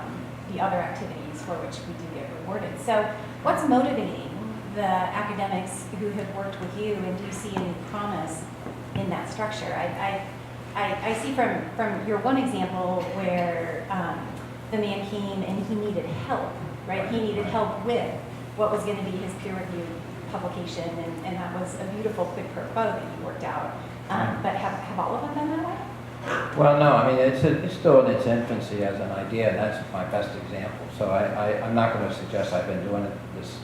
the other activities for which we do get rewarded. So what's motivating the academics who have worked with you, and do you see any promise in that structure? I see from your one example where the man came and he needed help, right? He needed help with what was going to be his peer-reviewed publication, and that was a beautiful quid pro quo that you worked out. But have all of them been that way? Well, no, I mean, it's still in its infancy as an idea, and that's my best example. So I'm not going to suggest I've been doing this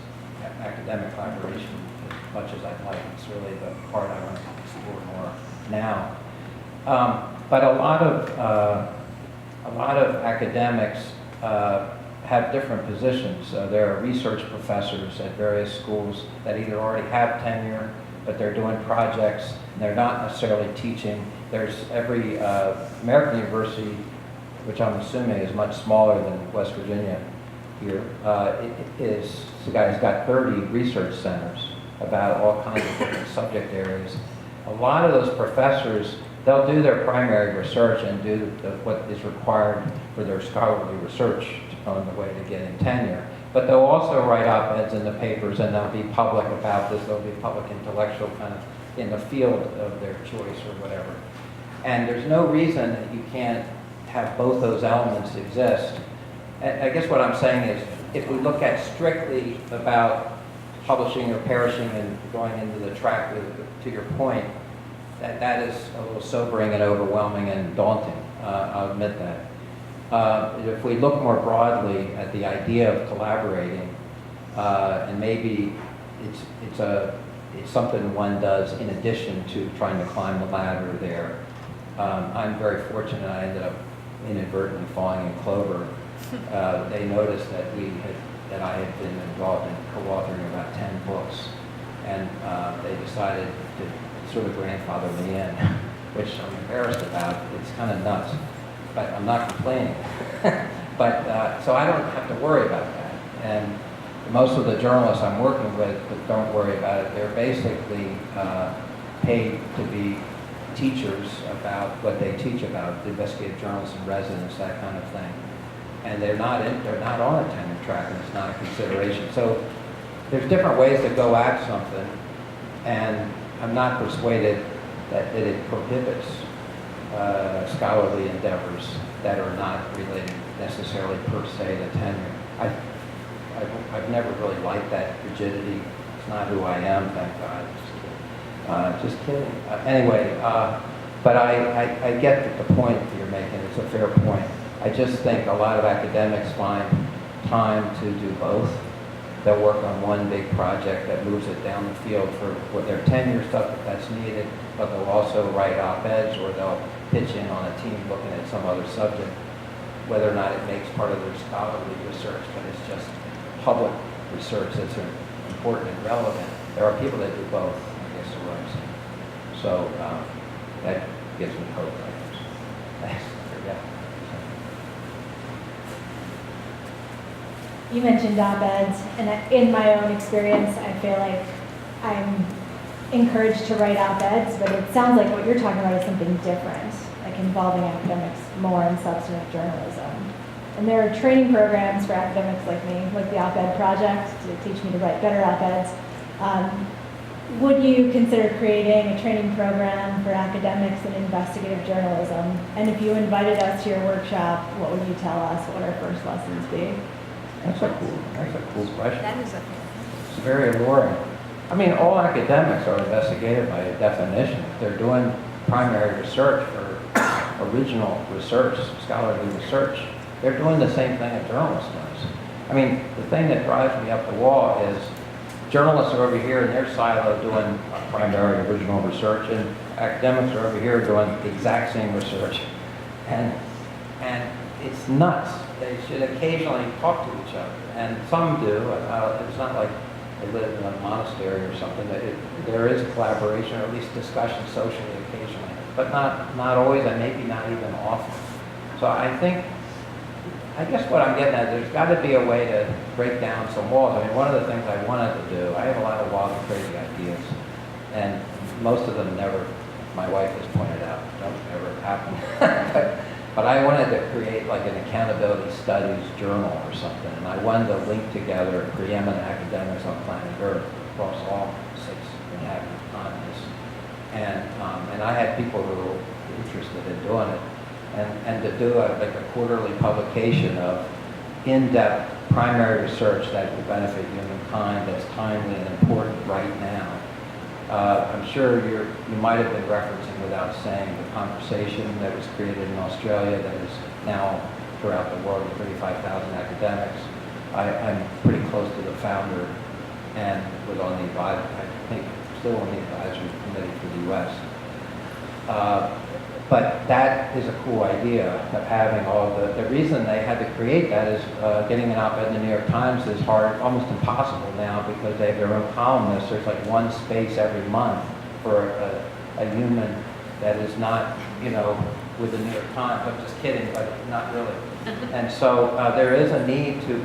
academic collaboration as much as I'd like. It's really the part I want to explore more now. But a lot of academics have different positions. There are research professors at various schools that either already have tenure, but they're doing projects, and they're not necessarily teaching. There's every American university, which I'm assuming is much smaller than West Virginia here, it's got 30 research centers about all kinds of different subject areas. A lot of those professors they'll do their primary research and do what is required for their scholarly research on the way to getting tenure. But they'll also write op-eds in the papers, and they'll be public about this. They'll be public intellectual kind of in the field of their choice or whatever. And there's no reason that you can't have both those elements exist. And I guess what I'm saying is, if we look at strictly about publishing or perishing and going into the track to your point, that is a little sobering and overwhelming and daunting. I'll admit that. If we look more broadly at the idea of collaborating, and maybe it's something one does in addition to trying to climb the ladder there. I'm very fortunate. I ended up inadvertently falling in clover. They noticed that I had been involved in co-authoring about 10 books, and they decided to sort of grandfather me in, which I'm embarrassed about. It's kind of nuts, but I'm not complaining. But so I don't have to worry about that. And most of the journalists I'm working with don't worry about it. They're basically paid to be teachers about what they teach about, investigative journalism, residence, that kind of thing. And they're not on a tenure track, and it's not a consideration. So there's different ways to go at something, and I'm not persuaded that it prohibits scholarly endeavors that are not related necessarily per se to tenure. I've never really liked that rigidity. It's not who I am, thank God. Just kidding. Anyway, but I get the point that you're making. It's a fair point. I just think a lot of academics find time to do both. They'll work on one big project that moves it down the field for their tenure stuff if that's needed, but they'll also write op-eds, or they'll pitch in on a team looking at some other subject, whether or not it makes part of their scholarly research, but it's just public research that's important and relevant. There are people that do both, I guess is what I'm saying. So that gives me hope, I guess. Thanks. Yeah. You mentioned op-eds, and in my own experience, I feel like I'm encouraged to write op-eds, but it sounds like what you're talking about is something different, like involving academics more in substantive journalism. And there are training programs for academics like me, like the op-ed project, to teach me to write better op-eds. Would you consider creating a training program for academics in investigative journalism? And if you invited us to your workshop, what would you tell us? What would our first lessons be? That's a cool question. That is a It's very alluring. I mean, all academics are investigative by definition. If they're doing primary research for original research, scholarly research, they're doing the same thing a journalist does. I mean, the thing that drives me up the wall is journalists are over here in their silo doing primary original research, and academics are over here doing the exact same research. And it's nuts. They should occasionally talk to each other, and some do. It's not like they live in a monastery or something. There is collaboration, or at least discussion socially occasionally, but not always, and maybe not even often. So I guess what I'm getting at, there's got to be a way to break down some walls. I mean, one of the things I wanted to do, I have a lot of wild and crazy ideas, and most of them never, my wife has pointed out, don't ever happen. But I wanted to create like an accountability studies journal or something, and I wanted to link together preeminent academics on planet Earth across all 6 inhabited continents. And I had people who were interested in doing it, and to do like a quarterly publication of in-depth primary research that will benefit humankind, that's timely and important right now. I'm sure you might have been referencing, without saying, the conversation that was created in Australia that is now throughout the world with 35,000 academics. I'm pretty close to the founder and was on the advisory, I think still on the advisory committee for the U.S. But that is a cool idea of having all of the reason they had to create that is getting an op-ed in the New York Times is hard, almost impossible now, because they have their own columnists. There's like one space every month for a human that is not, with the New York Times. I'm just kidding, but not really. And so there is a need to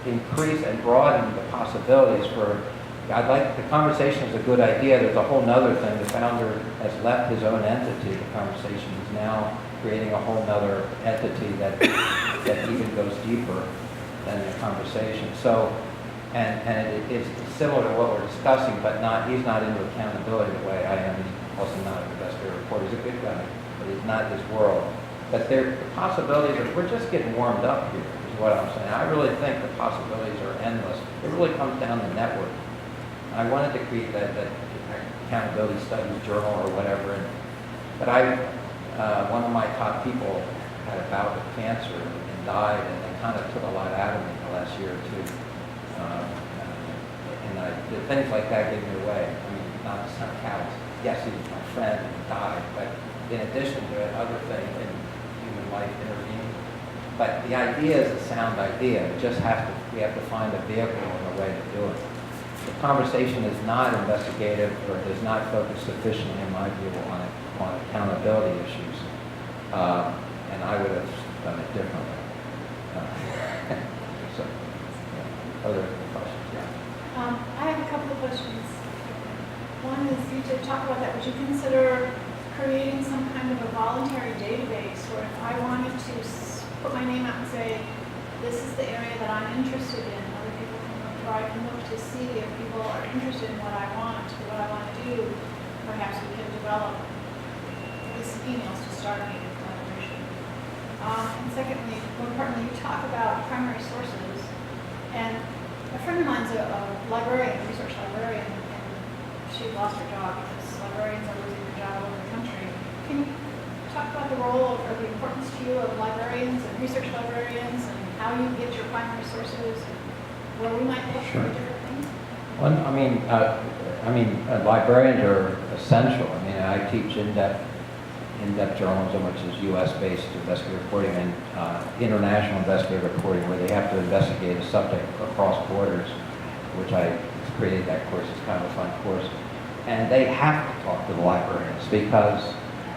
increase and broaden the possibilities for the conversation is a good idea. There's a whole nother thing. The founder has left his own entity. The conversation is now creating a whole nother entity that even goes deeper than the conversation. So, and it's similar to what we're discussing, but he's not into accountability the way I am. He's also not an investigative reporter. He's a good guy, but he's not his world. But the possibilities are, we're just getting warmed up here, is what I'm saying. I really think the possibilities are endless. It really comes down to network. I wanted to create that accountability studies journal or whatever, but one of my top people had a bout with cancer and died, and they kind of took a lot out of me the last year or two. And things like that gave me away. I mean, not to sound callous. Yes, he was my friend and he died, but in addition to it, other things in human life intervened. But the idea is a sound idea. We have to find a vehicle and a way to do it. The conversation is not investigative or does not focus sufficiently, in my view, on accountability issues. And I would have done it differently. So, other questions? Yeah. I have a couple of questions. One is, you did talk about that. Would you consider creating some kind of a voluntary database where if I wanted to put my name out and say, this is the area that I'm interested in, other people can look, or I can look to see if people are interested in what I want to do, perhaps we can develop these emails to start a collaboration. And secondly, more importantly, you talk about primary sources, and a friend of mine's a librarian, a research librarian, and she lost her job because librarians are losing their job all over the country. Can you talk about the role or the importance to you of librarians and research librarians and how you get your primary sources and where we might look for different things? Well, librarians are essential. I mean, I teach in-depth journalism, which is U.S.-based investigative reporting, and international investigative reporting, where they have to investigate a subject across borders, which I created that course. It's kind of a fun course. And they have to talk to the librarians because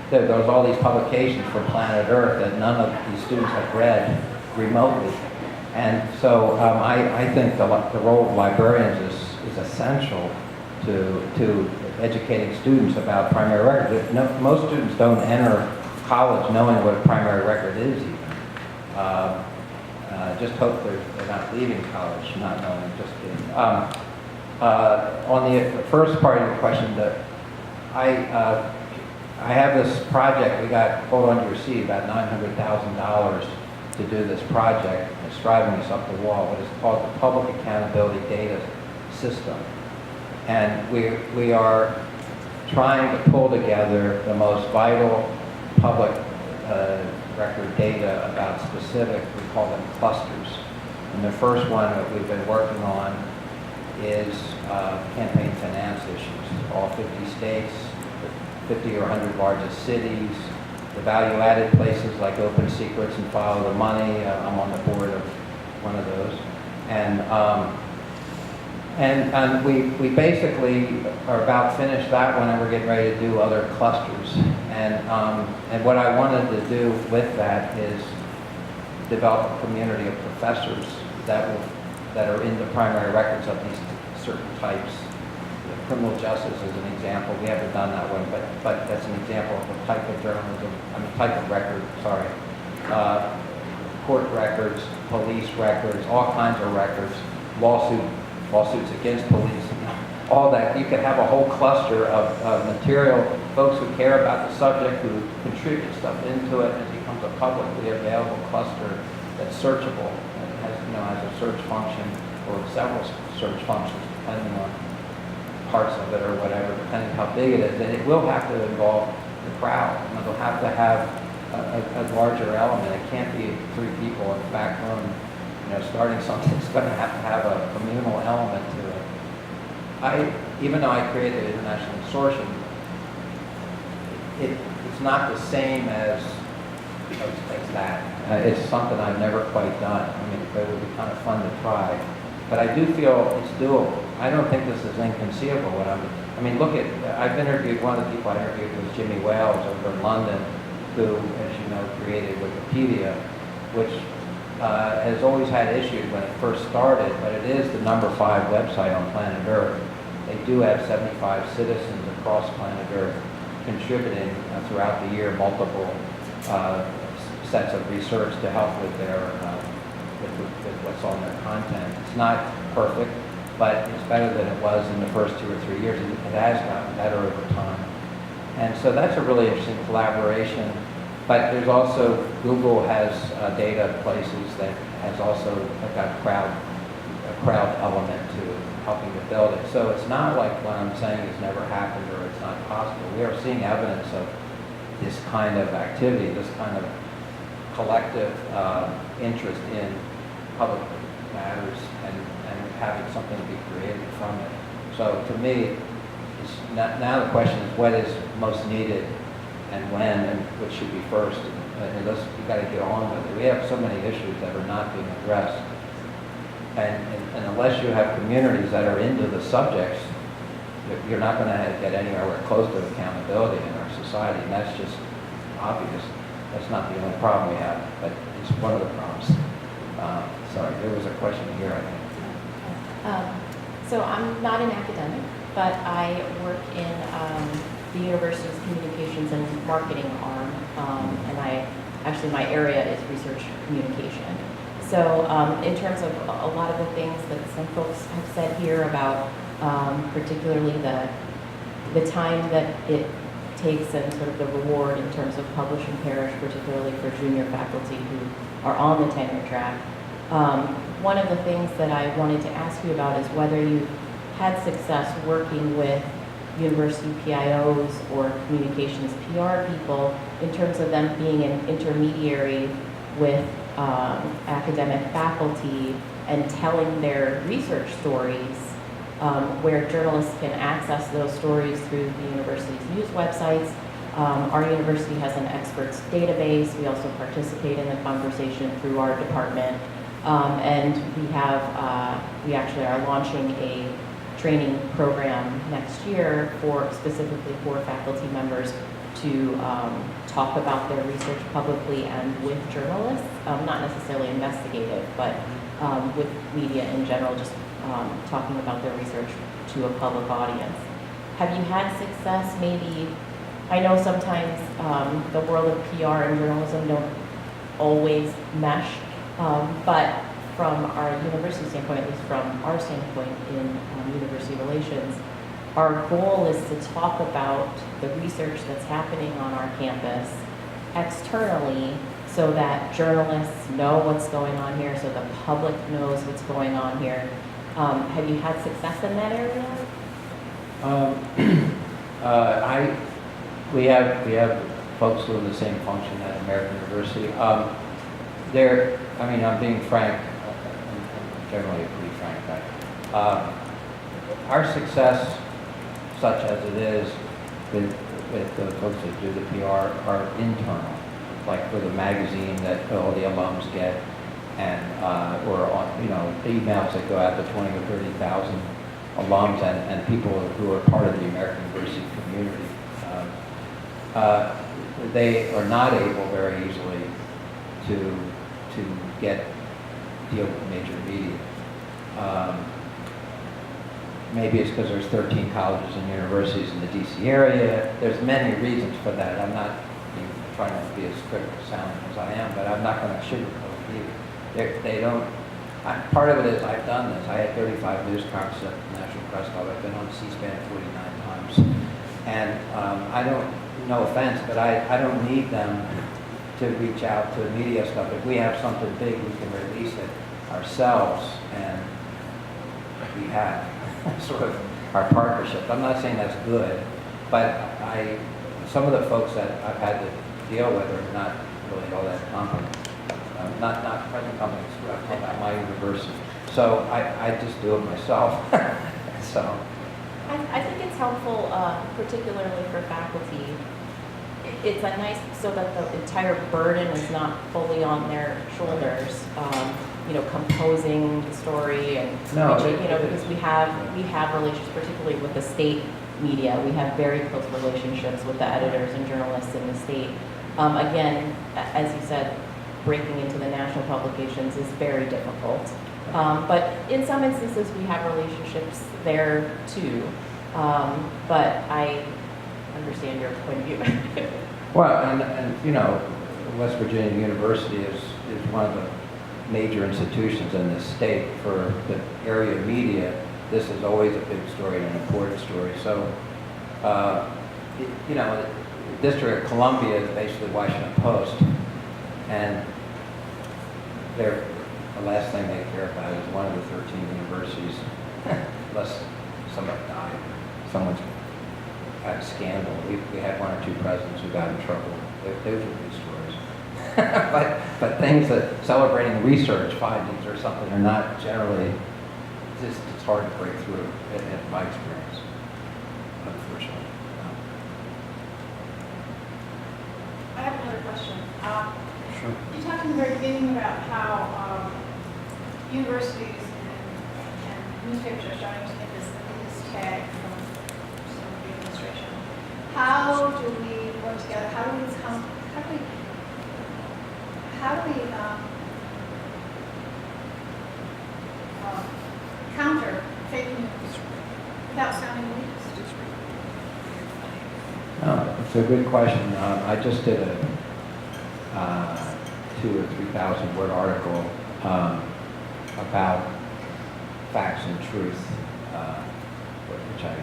there's all these publications from planet Earth that none of these students have read remotely. And so I think the role of librarians is essential to educating students about primary records. Most students don't enter college knowing what a primary record is even. Just hope they're not leaving college not knowing, just kidding. On the first part of your question, I have this project. We got, hold on to your seat, about $900,000 to do this project. It's driving us up the wall. What is called the Public Accountability Data System. And we are trying to pull together the most vital public record data about specific, we call them clusters. And the first one that we've been working on is campaign finance issues. All 50 states, the 50 or 100 largest cities, the value-added places like Open Secrets and Follow the Money. I'm on the board of one of those. And we basically are about finished that one, and we're getting ready to do other clusters. And what I wanted to do with that is develop a community of professors that are into primary records of these certain types. Criminal justice is an example. We haven't done that one, but that's an example of the type of journalism, type of record, sorry. Court records, police records, all kinds of records, lawsuits against police, all that. You could have a whole cluster of material, folks who care about the subject, who contribute stuff into it, and it becomes a publicly available cluster that's searchable. It has a search function or several search functions depending on parts of it or whatever, depending on how big it is. And it will have to involve the crowd. And it'll have to have a larger element. It can't be 3 people in the back room starting something. It's going to have a communal element to it. Even though I created the International Consortium, it's not the same as that. It's something I've never quite done. It would be kind of fun to try. But I do feel it's doable. I don't think this is inconceivable. Look at, I've interviewed, one of the people I interviewed was Jimmy Wales over in London, who, as you know, created Wikipedia, which has always had issues when it first started, but it is the #5 website on planet Earth. They do have 75 citizens across planet Earth contributing throughout the year multiple sets of research to help with their with what's on their content. It's not perfect, but it's better than it was in the first 2 or 3 years. It has gotten better over time. And so that's a really interesting collaboration. But there's also, Google has data places that has also got a crowd element to helping to build it. So it's not like what I'm saying has never happened or it's not possible. We are seeing evidence of this kind of activity, this kind of collective interest in public matters and having something to be created from it. So to me, it's now the question is what is most needed and when and which should be first. And you got to get on with it. We have so many issues that are not being addressed. And unless you have communities that are into the subjects, you're not going to get anywhere close to accountability in our society. And that's just obvious. That's not the only problem we have, but it's one of the problems. Sorry, there was a question here, I think. So I'm not an academic, but I work in the university's communications and marketing arm, and my area is research communication. So in terms of a lot of the things that some folks have said here about particularly the time that it takes and sort of the reward in terms of publish and perish, particularly for junior faculty who are on the tenure track. One of the things that I wanted to ask you about is whether you had success working with university PIOs or communications PR people in terms of them being an intermediary with academic faculty and telling their research stories, where journalists can access those stories through the university's news websites. Our university has an experts database. We also participate in the conversation through our department. And we actually are launching a training program next year specifically for faculty members to talk about their research publicly and with journalists, not necessarily investigative, but with media in general, just talking about their research to a public audience. Have you had success maybe? I know sometimes the world of PR and journalism don't always mesh, but from our university standpoint, at least from our standpoint in university relations, our goal is to talk about the research that's happening on our campus externally so that journalists know what's going on here, so the public knows what's going on here. Have you had success in that area? We have folks doing the same function at American University. I'm being frank, I'm generally a pretty frank guy. Our success, such as it is, with the folks that do the PR are internal, like for the magazine that all the alums get, and or on emails that go out to 20 or 30,000 alums and people who are part of the American University community. They are not able very easily to deal with major media. Maybe it's because there's 13 colleges and universities in the DC area. There's many reasons for that. I'm not trying to be as critical sounding as I am, but I'm not going to sugarcoat it either. They don't. Part of it is I've done this. I had 35 news conferences at the National Press Club. I've been on C-SPAN 49 times, and I don't. No offense, but I don't need them to reach out to media stuff. If we have something big, we can release it ourselves, and we have sort of our partnership. I'm not saying that's good, but some of the folks that I've had to deal with are not really all that competent. Not present companies, I'm talking about my university. So I just do it myself. So I think it's helpful, particularly for faculty. It's a nice, so that the entire burden is not fully on their shoulders. Composing the story and because we have relations, particularly with the state media. We have very close relationships with the editors and journalists in the state. Again, as you said, breaking into the national publications is very difficult. But in some instances, we have relationships there too. But I understand your point of view. Well, and you know, West Virginia University is one of the major institutions in this state. For the area media, this is always a big story and an important story. So, you know, the District of Columbia is basically Washington Post, and the last thing they care about is one of the 13 universities, unless somebody died, someone's had a scandal. We had one or two presidents who got in trouble. Those were good stories. but things that celebrating research findings or something are not generally, it's hard to break through in my experience, unfortunately. I have another question. Sure. You talked in the very beginning about how universities and newspapers are starting to get this tag from some of the administration. How do we work together? How do we counter fake news without sounding elitist? Oh, it's a good question. I just did a 2,000 or 3,000 word article about facts and truth, which I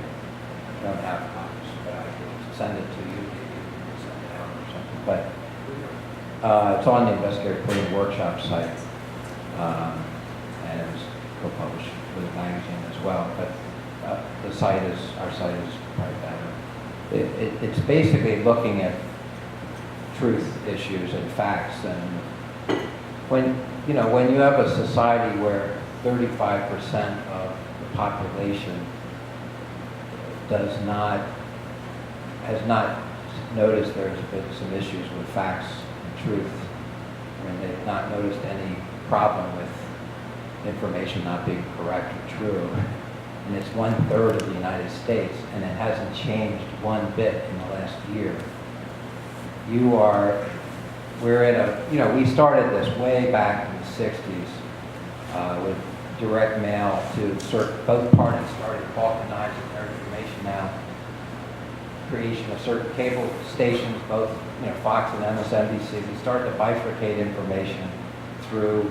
don't have copies, but I can send it to you. You can send it out or something. But it's on the Investigative Reporting Workshop site, and it was co-published with a magazine as well. But our site is probably better. It's basically looking at truth issues and facts, and when you have a society where 35% of the population has not noticed there's been some issues with facts and truth, and they've not noticed any problem with information not being correct or true, and it's 1/3 of the United States, and it hasn't changed one bit in the last year. We're in a, we started this way back in the 60s with direct mail to both parties started balkanizing their information now. Creation of certain cable stations, both Fox and MSNBC, we started to bifurcate information through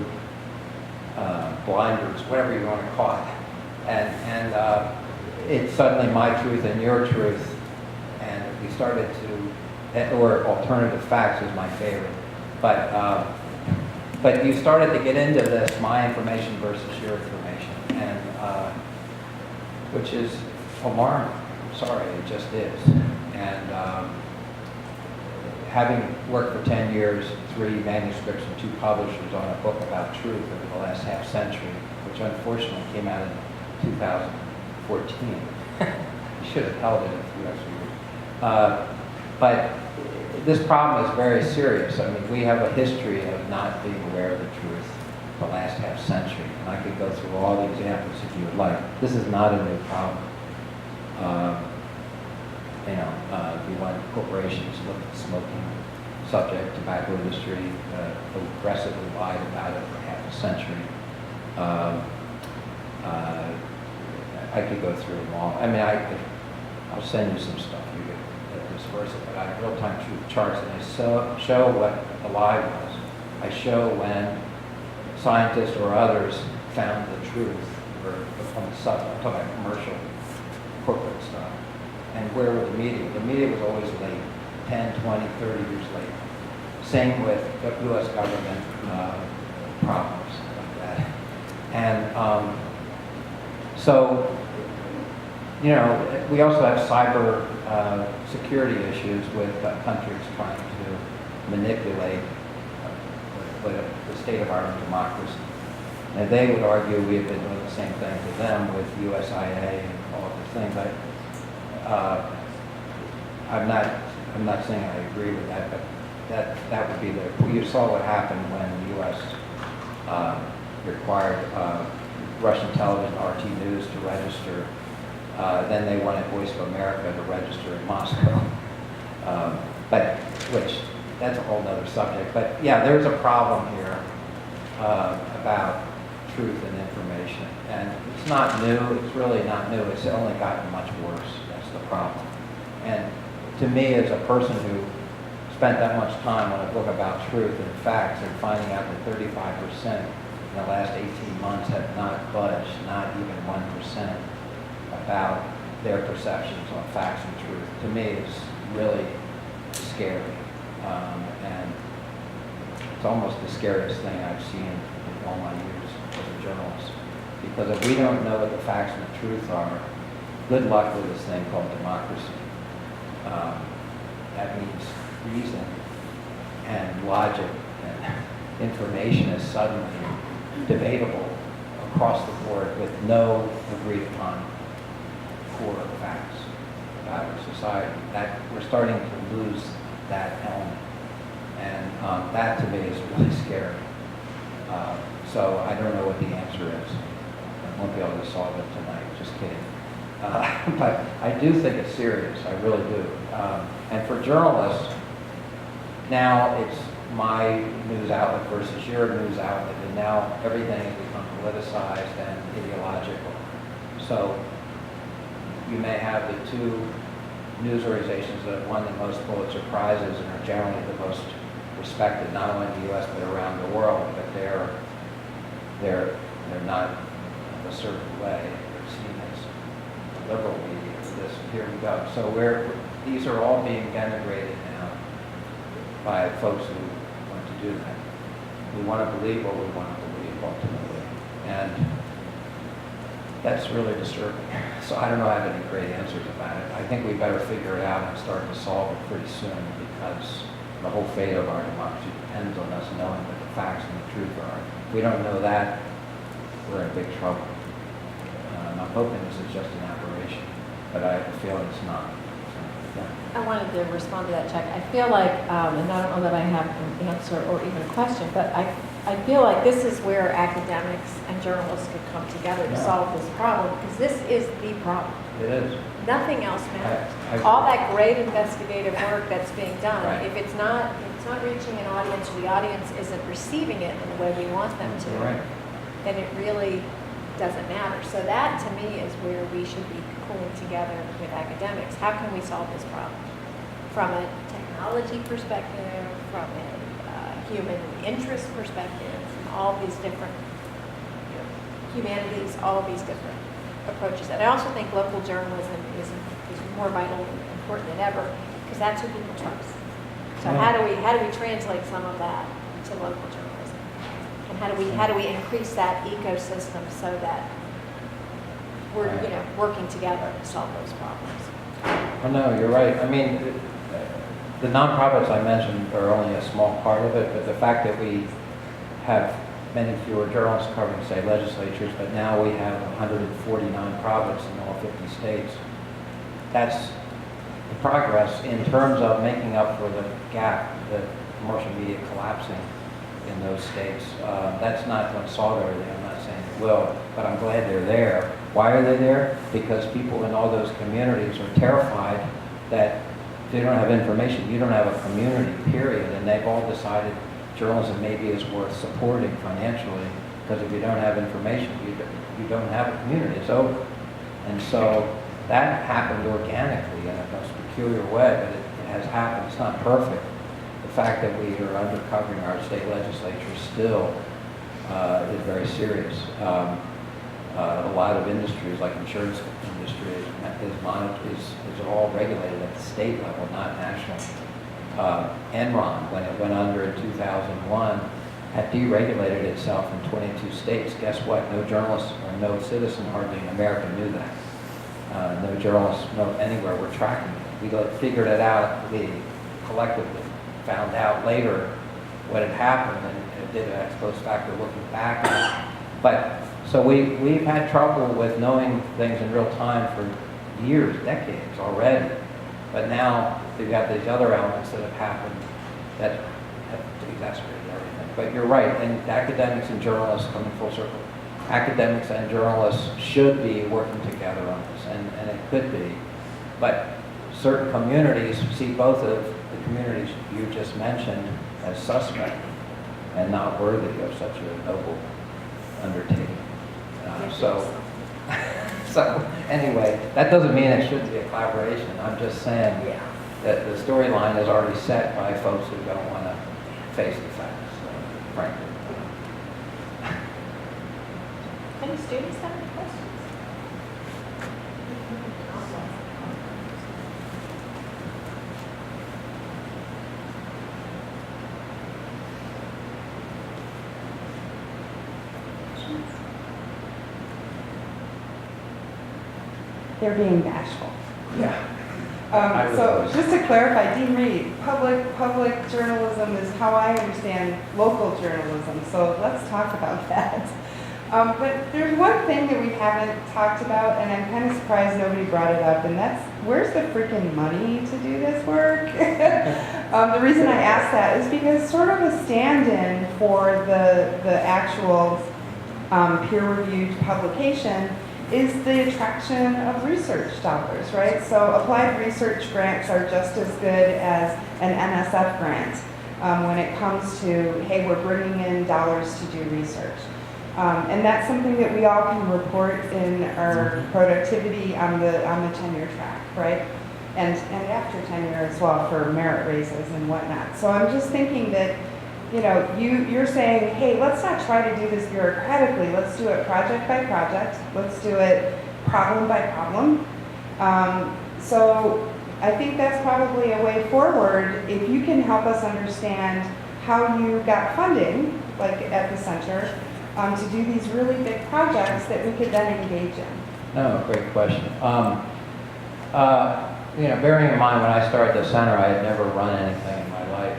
blinders, whatever you want to call it. And it's suddenly my truth and your truth, and we started to, or alternative facts is my favorite, but you started to get into this, my information versus your information, and which is alarming. I'm sorry, it just is. And having worked for 10 years, 3 manuscripts and 2 publishers on a book about truth over the last half century, which unfortunately came out in 2014. You should have held it if you actually but this problem is very serious. I mean, we have a history of not being aware of the truth the last half century. And I could go through all the examples if you would like. This is not a new problem. If you want corporations to look at the smoking subject, tobacco industry, aggressively lied about it for half a century. I could go through them all. I mean, I'll send you some stuff. You could disperse it, but I have real-time truth charts, and I show what the lie was. I show when scientists or others found the truth, or on the stuff. I'm talking about commercial, corporate stuff. And where were the media? The media was always late, 10, 20, 30 years late. Same with U.S. government problems like that. And so, we also have cyber security issues with countries trying to manipulate the state of our own democracy. And they would argue we have been doing the same thing to them with USIA and all of this thing, but I'm not saying I agree with that, but that would be you saw what happened when the U.S. Required Russian television, RT News, to register. Then they wanted Voice of America to register in Moscow. That's a whole other subject. But yeah, there's a problem here about truth and information. And it's not new, it's really not new, it's only gotten much worse, that's the problem. And to me, as a person who spent that much time on a book about truth and facts and finding out that 35% in the last 18 months have not budged, not even 1%, about their perceptions on facts and truth, to me is really scary. And it's almost the scariest thing I've seen in all my years as a journalist. Because if we don't know what the facts and the truth are, good luck with this thing called democracy. That means reason and logic and information is suddenly debatable across the board with no agreed upon core facts about our society. That we're starting to lose that element, and that to me is really scary. So I don't know what the answer is. I won't be able to solve it tonight. Just kidding. But I do think it's serious. I really do. And for journalists, now it's my news outlet versus your news outlet, and now everything has become politicized and ideological. So you may have the two news organizations that have won the most Pulitzer Prizes and are generally the most respected, not only in the U.S. but around the world. But they're not in a certain way. They're seen as liberal media. This here we go. So these are all being denigrated now by folks who want to do that. We want to believe what we want to believe ultimately, and that's really disturbing. So I don't know if I have any great answers about it. I think we better figure it out and start to solve it pretty soon, because the whole fate of our democracy depends on us knowing what the facts and the truth are. If we don't know that, we're in big trouble. I'm hoping this is just an aberration, but I have a feeling it's not. So, yeah. I wanted to respond to that, Chuck. I feel like, and I don't know that I have an answer or even a question, but I feel like this is where academics and journalists could come together to solve this problem, because this is the problem. It is. Nothing else matters. I All that great investigative work that's being done, Right. if it's not reaching an audience, or the audience isn't receiving it in the way we want them to, Right. then it really doesn't matter. So that, to me, is where we should be pulling together with academics. How can we solve this problem? From a technology perspective, from a human interest perspective, from all these different humanities, all of these different approaches. And I also think local journalism is more vital and important than ever, because that's who people trust. So how do we translate some of that to local journalism? And how do we increase that ecosystem so that we're working together to solve those problems? Well, no, you're right. I mean, the nonprofits I mentioned are only a small part of it, but the fact that we have many fewer journalists covering, say, legislatures, but now we have 140 nonprofits in all 50 states. That's the progress in terms of making up for the gap, the commercial media collapsing in those states. That's not going to solve everything. I'm not saying it will, but I'm glad they're there. Why are they there? Because people in all those communities are terrified that if they don't have information, you don't have a community, period, and they've all decided journalism maybe is worth supporting financially, because if you don't have information, you don't have a community. It's over. And so that happened organically in a most peculiar way, but it has happened. It's not perfect. The fact that we are undercovering our state legislature still is very serious. A lot of industries, like insurance industry, is all regulated at the state level, not national. Enron, when it went under in 2001, had deregulated itself in 22 states. Guess what? No journalist or no citizen hardly in America knew that. No journalists anywhere were tracking it. We figured it out. We collectively found out later what had happened and did an ex post facto looking back. But so we've had trouble with knowing things in real time for years, decades already. But now we've got these other elements that have happened that have exacerbated everything. But you're right, and academics and journalists, coming full circle, academics and journalists should be working together on this, and it could be. But certain communities see both of the communities you just mentioned as suspect and not worthy of such a noble undertaking. So anyway, that doesn't mean it shouldn't be a collaboration. I'm just saying that the storyline is already set by folks who don't want to face the facts, frankly. Any students have any questions? They're being bashful. Yeah. I So was- just to clarify, Dean Reed, public journalism is how I understand local journalism, so let's talk about that. But there's one thing that we haven't talked about, and I'm kind of surprised nobody brought it up, and that's, where's the freaking money to do this work? The reason I ask that is because sort of a stand-in for the actual peer-reviewed publication is the attraction of research dollars, right? So applied research grants are just as good as an NSF grant when it comes to, hey, we're bringing in dollars to do research. And that's something that we all can report in our productivity on the tenure track, right? And after tenure as well for merit raises and whatnot. So I'm just thinking that, you know, you're saying, hey, let's not try to do this bureaucratically. Let's do it project by project. Let's do it problem by problem. So I think that's probably a way forward if you can help us understand how you got funding, like at the center, to do these really big projects that we could then engage in. No, great question. You know, bearing in mind when I started the center, I had never run anything in my life.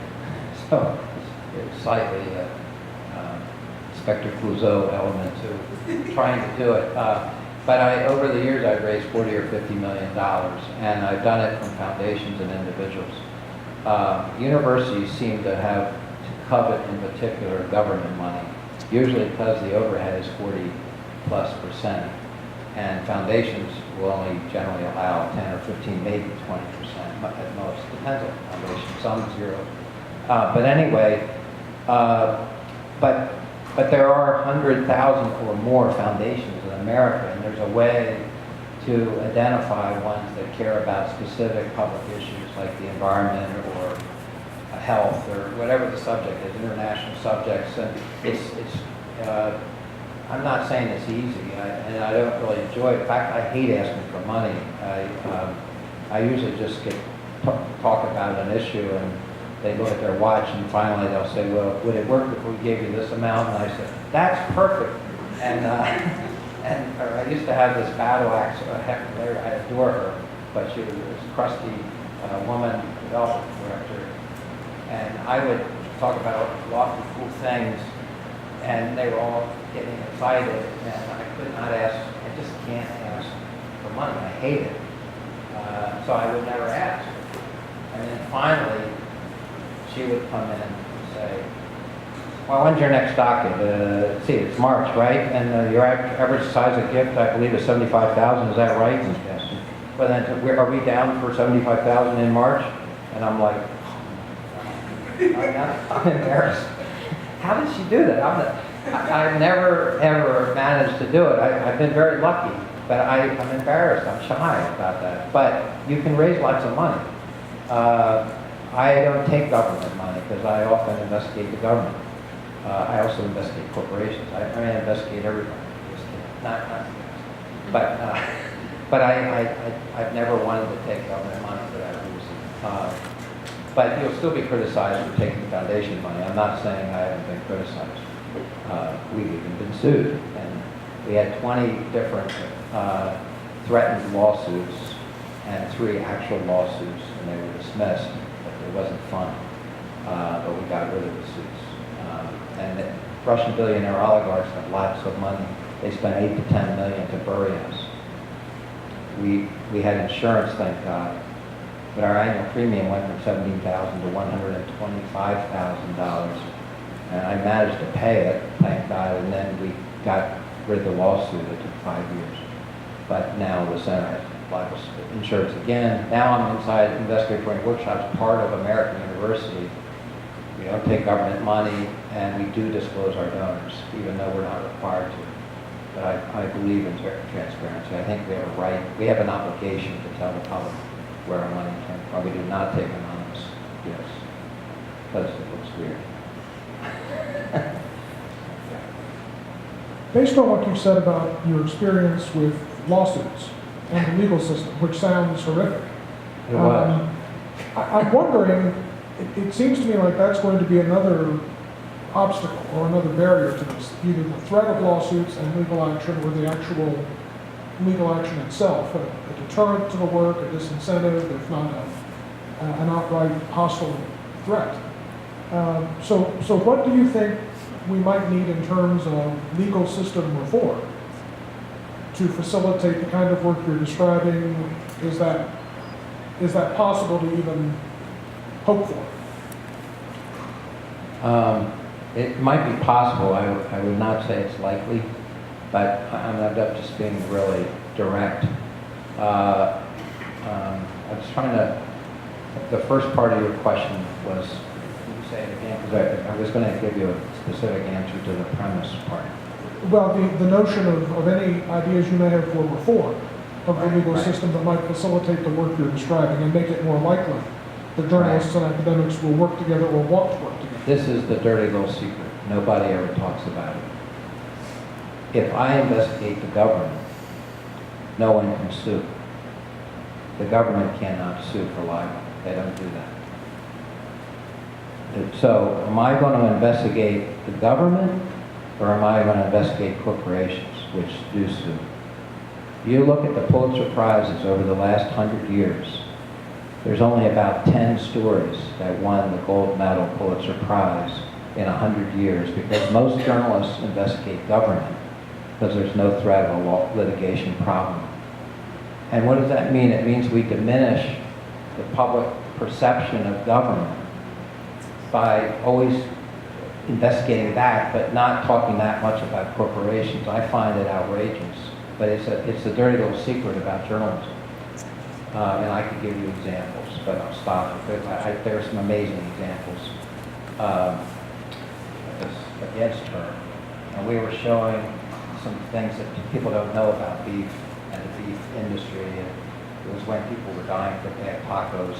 So it's slightly Inspector Clouseau element to trying to do it. But over the years, I've raised $40 or $50 million, and I've done it from foundations and individuals. Universities seem to have to covet, in particular, government money, usually because the overhead is 40+%, and foundations will only generally allow 10 or 15, maybe 20% at most. Depends on the foundation, some zero. But anyway, but there are 100,000 or more foundations in America, and there's a way to identify ones that care about specific public issues like the environment or health or whatever the subject is, international subjects. And I'm not saying it's easy, and I don't really enjoy it. In fact, I hate asking for money. I usually just get talk about an issue, and they look at their watch, and finally they'll say, well, would it work if we gave you this amount? And I said, that's perfect. And I used to have this battle axe, Larry, I adore her, but she was this crusty woman, development director. And I would talk about lofty, cool things, and they were all getting excited, and I could not ask, I just can't ask for money. I hate it. So I would never ask. And then finally, she would come in and say, well, when's your next docket? Let's see, it's March, right? And your average size of gift, I believe, is $75,000. Is that right? Yes. But then, are we down for $75,000 in March? And I'm like, I'm embarrassed. How did she do that? I've never, ever managed to do it. I've been very lucky, but I'm embarrassed. I'm shy about that. But you can raise lots of money. I don't take government money because I often investigate the government. I also investigate corporations. I investigate everybody. Just kidding. Not but I've never wanted to take government money for that reason. But you'll still be criticized for taking foundation money. I'm not saying I haven't been criticized. We've even been sued, and we had 20 different threatened lawsuits and 3 actual lawsuits, and they were dismissed. It wasn't fun, but we got rid of the suits. And the Russian billionaire oligarchs have lots of money. They spent $8 to $10 million to bury us. We had insurance, thank God, but our annual premium went from $17,000 to $125,000, and I managed to pay it, thank God, and then we got rid of the lawsuit. It took 5 years, but now the center has liable insurance again. Now I'm inside investigatory workshops, part of American University, We don't take government money, and we do disclose our donors, even though we're not required to. But I believe in transparency. I think we have a right, we have an obligation to tell the public where our money came from. We do not take anonymous gifts, because it looks weird. Based on what you said about your experience with lawsuits and the legal system, which sounds horrific, It was. I'm wondering, it seems to me like that's going to be another obstacle or another barrier to this, either the threat of lawsuits and legal action or the actual legal action itself, a deterrent to the work, a disincentive, if not an outright hostile threat. So what do you think we might need in terms of legal system reform to facilitate the kind of work you're describing? Is that possible to even hope for? It might be possible. I would not say it's likely, but I'm just being really direct. I was trying to, the first part of your question was, can you say it again? Because I was going to give you a specific answer to the premise part. Well, the notion of any ideas you may have for reform of the legal Right. system that might facilitate the work you're describing and make it more likely that journalists and academics will work together or want to work together. This is the dirty little secret. Nobody ever talks about it. If I investigate the government, no one can sue. The government cannot sue for libel. They don't do that. So, am I going to investigate the government, or am I going to investigate corporations, which do sue? You look at the Pulitzer Prizes over the last 100 years, there's only about 10 stories that won the gold medal Pulitzer Prize in 100 years, because most journalists investigate government because there's no threat of a litigation problem. And what does that mean? It means we diminish the public perception of government by always investigating that, but not talking that much about corporations. I find it outrageous, but it's a dirty little secret about journalism. And I could give you examples, but I'll stop. There are some amazing examples against her. And we were showing some things that people don't know about beef and the beef industry. And it was when people were dying for bad tacos,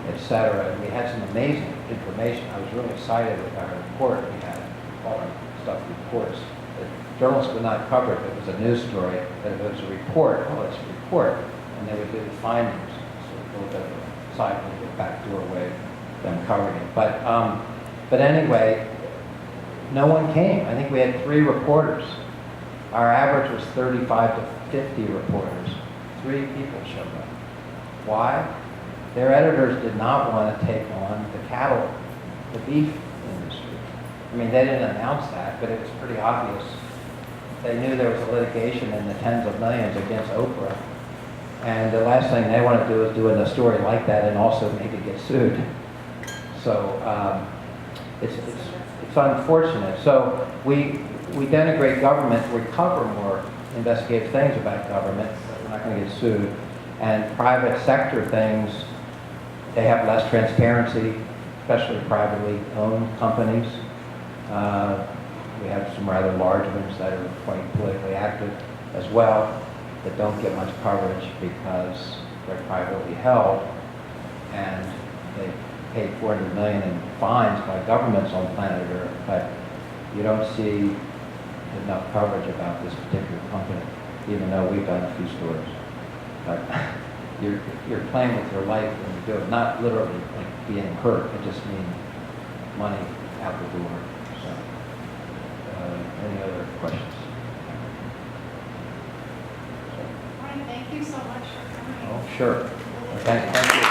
etc. And we had some amazing information. I was really excited with our report. We had all our stuff reports. The journalists would not cover it. It was a news story, but it was a report. Oh, it's a report. And they would do the findings. So a little bit of a side, a little bit backdoor way of them covering it. But anyway, no one came. I think we had 3 reporters. Our average was 35 to 50 reporters. 3 people showed up. Why? Their editors did not want to take on the beef industry. I mean, they didn't announce that, but it was pretty obvious. They knew there was a litigation in the tens of millions against Oprah. And the last thing they want to do is do a story like that and also maybe get sued. So it's unfortunate. So we denigrate government, we cover more investigative things about government, but we're not going to get sued. And private sector things, they have less transparency, especially privately owned companies. We have some rather large ones that are quite politically active as well, that don't get much coverage because they're privately held, and they pay $400 million in fines by governments on planet Earth, but you don't see enough coverage about this particular company, even though we've done a few stories. But you're playing with your life when you do it, not literally like being hurt. It just means money out the door. So, any other questions? Thank you so much for coming. Oh, sure. Thank you.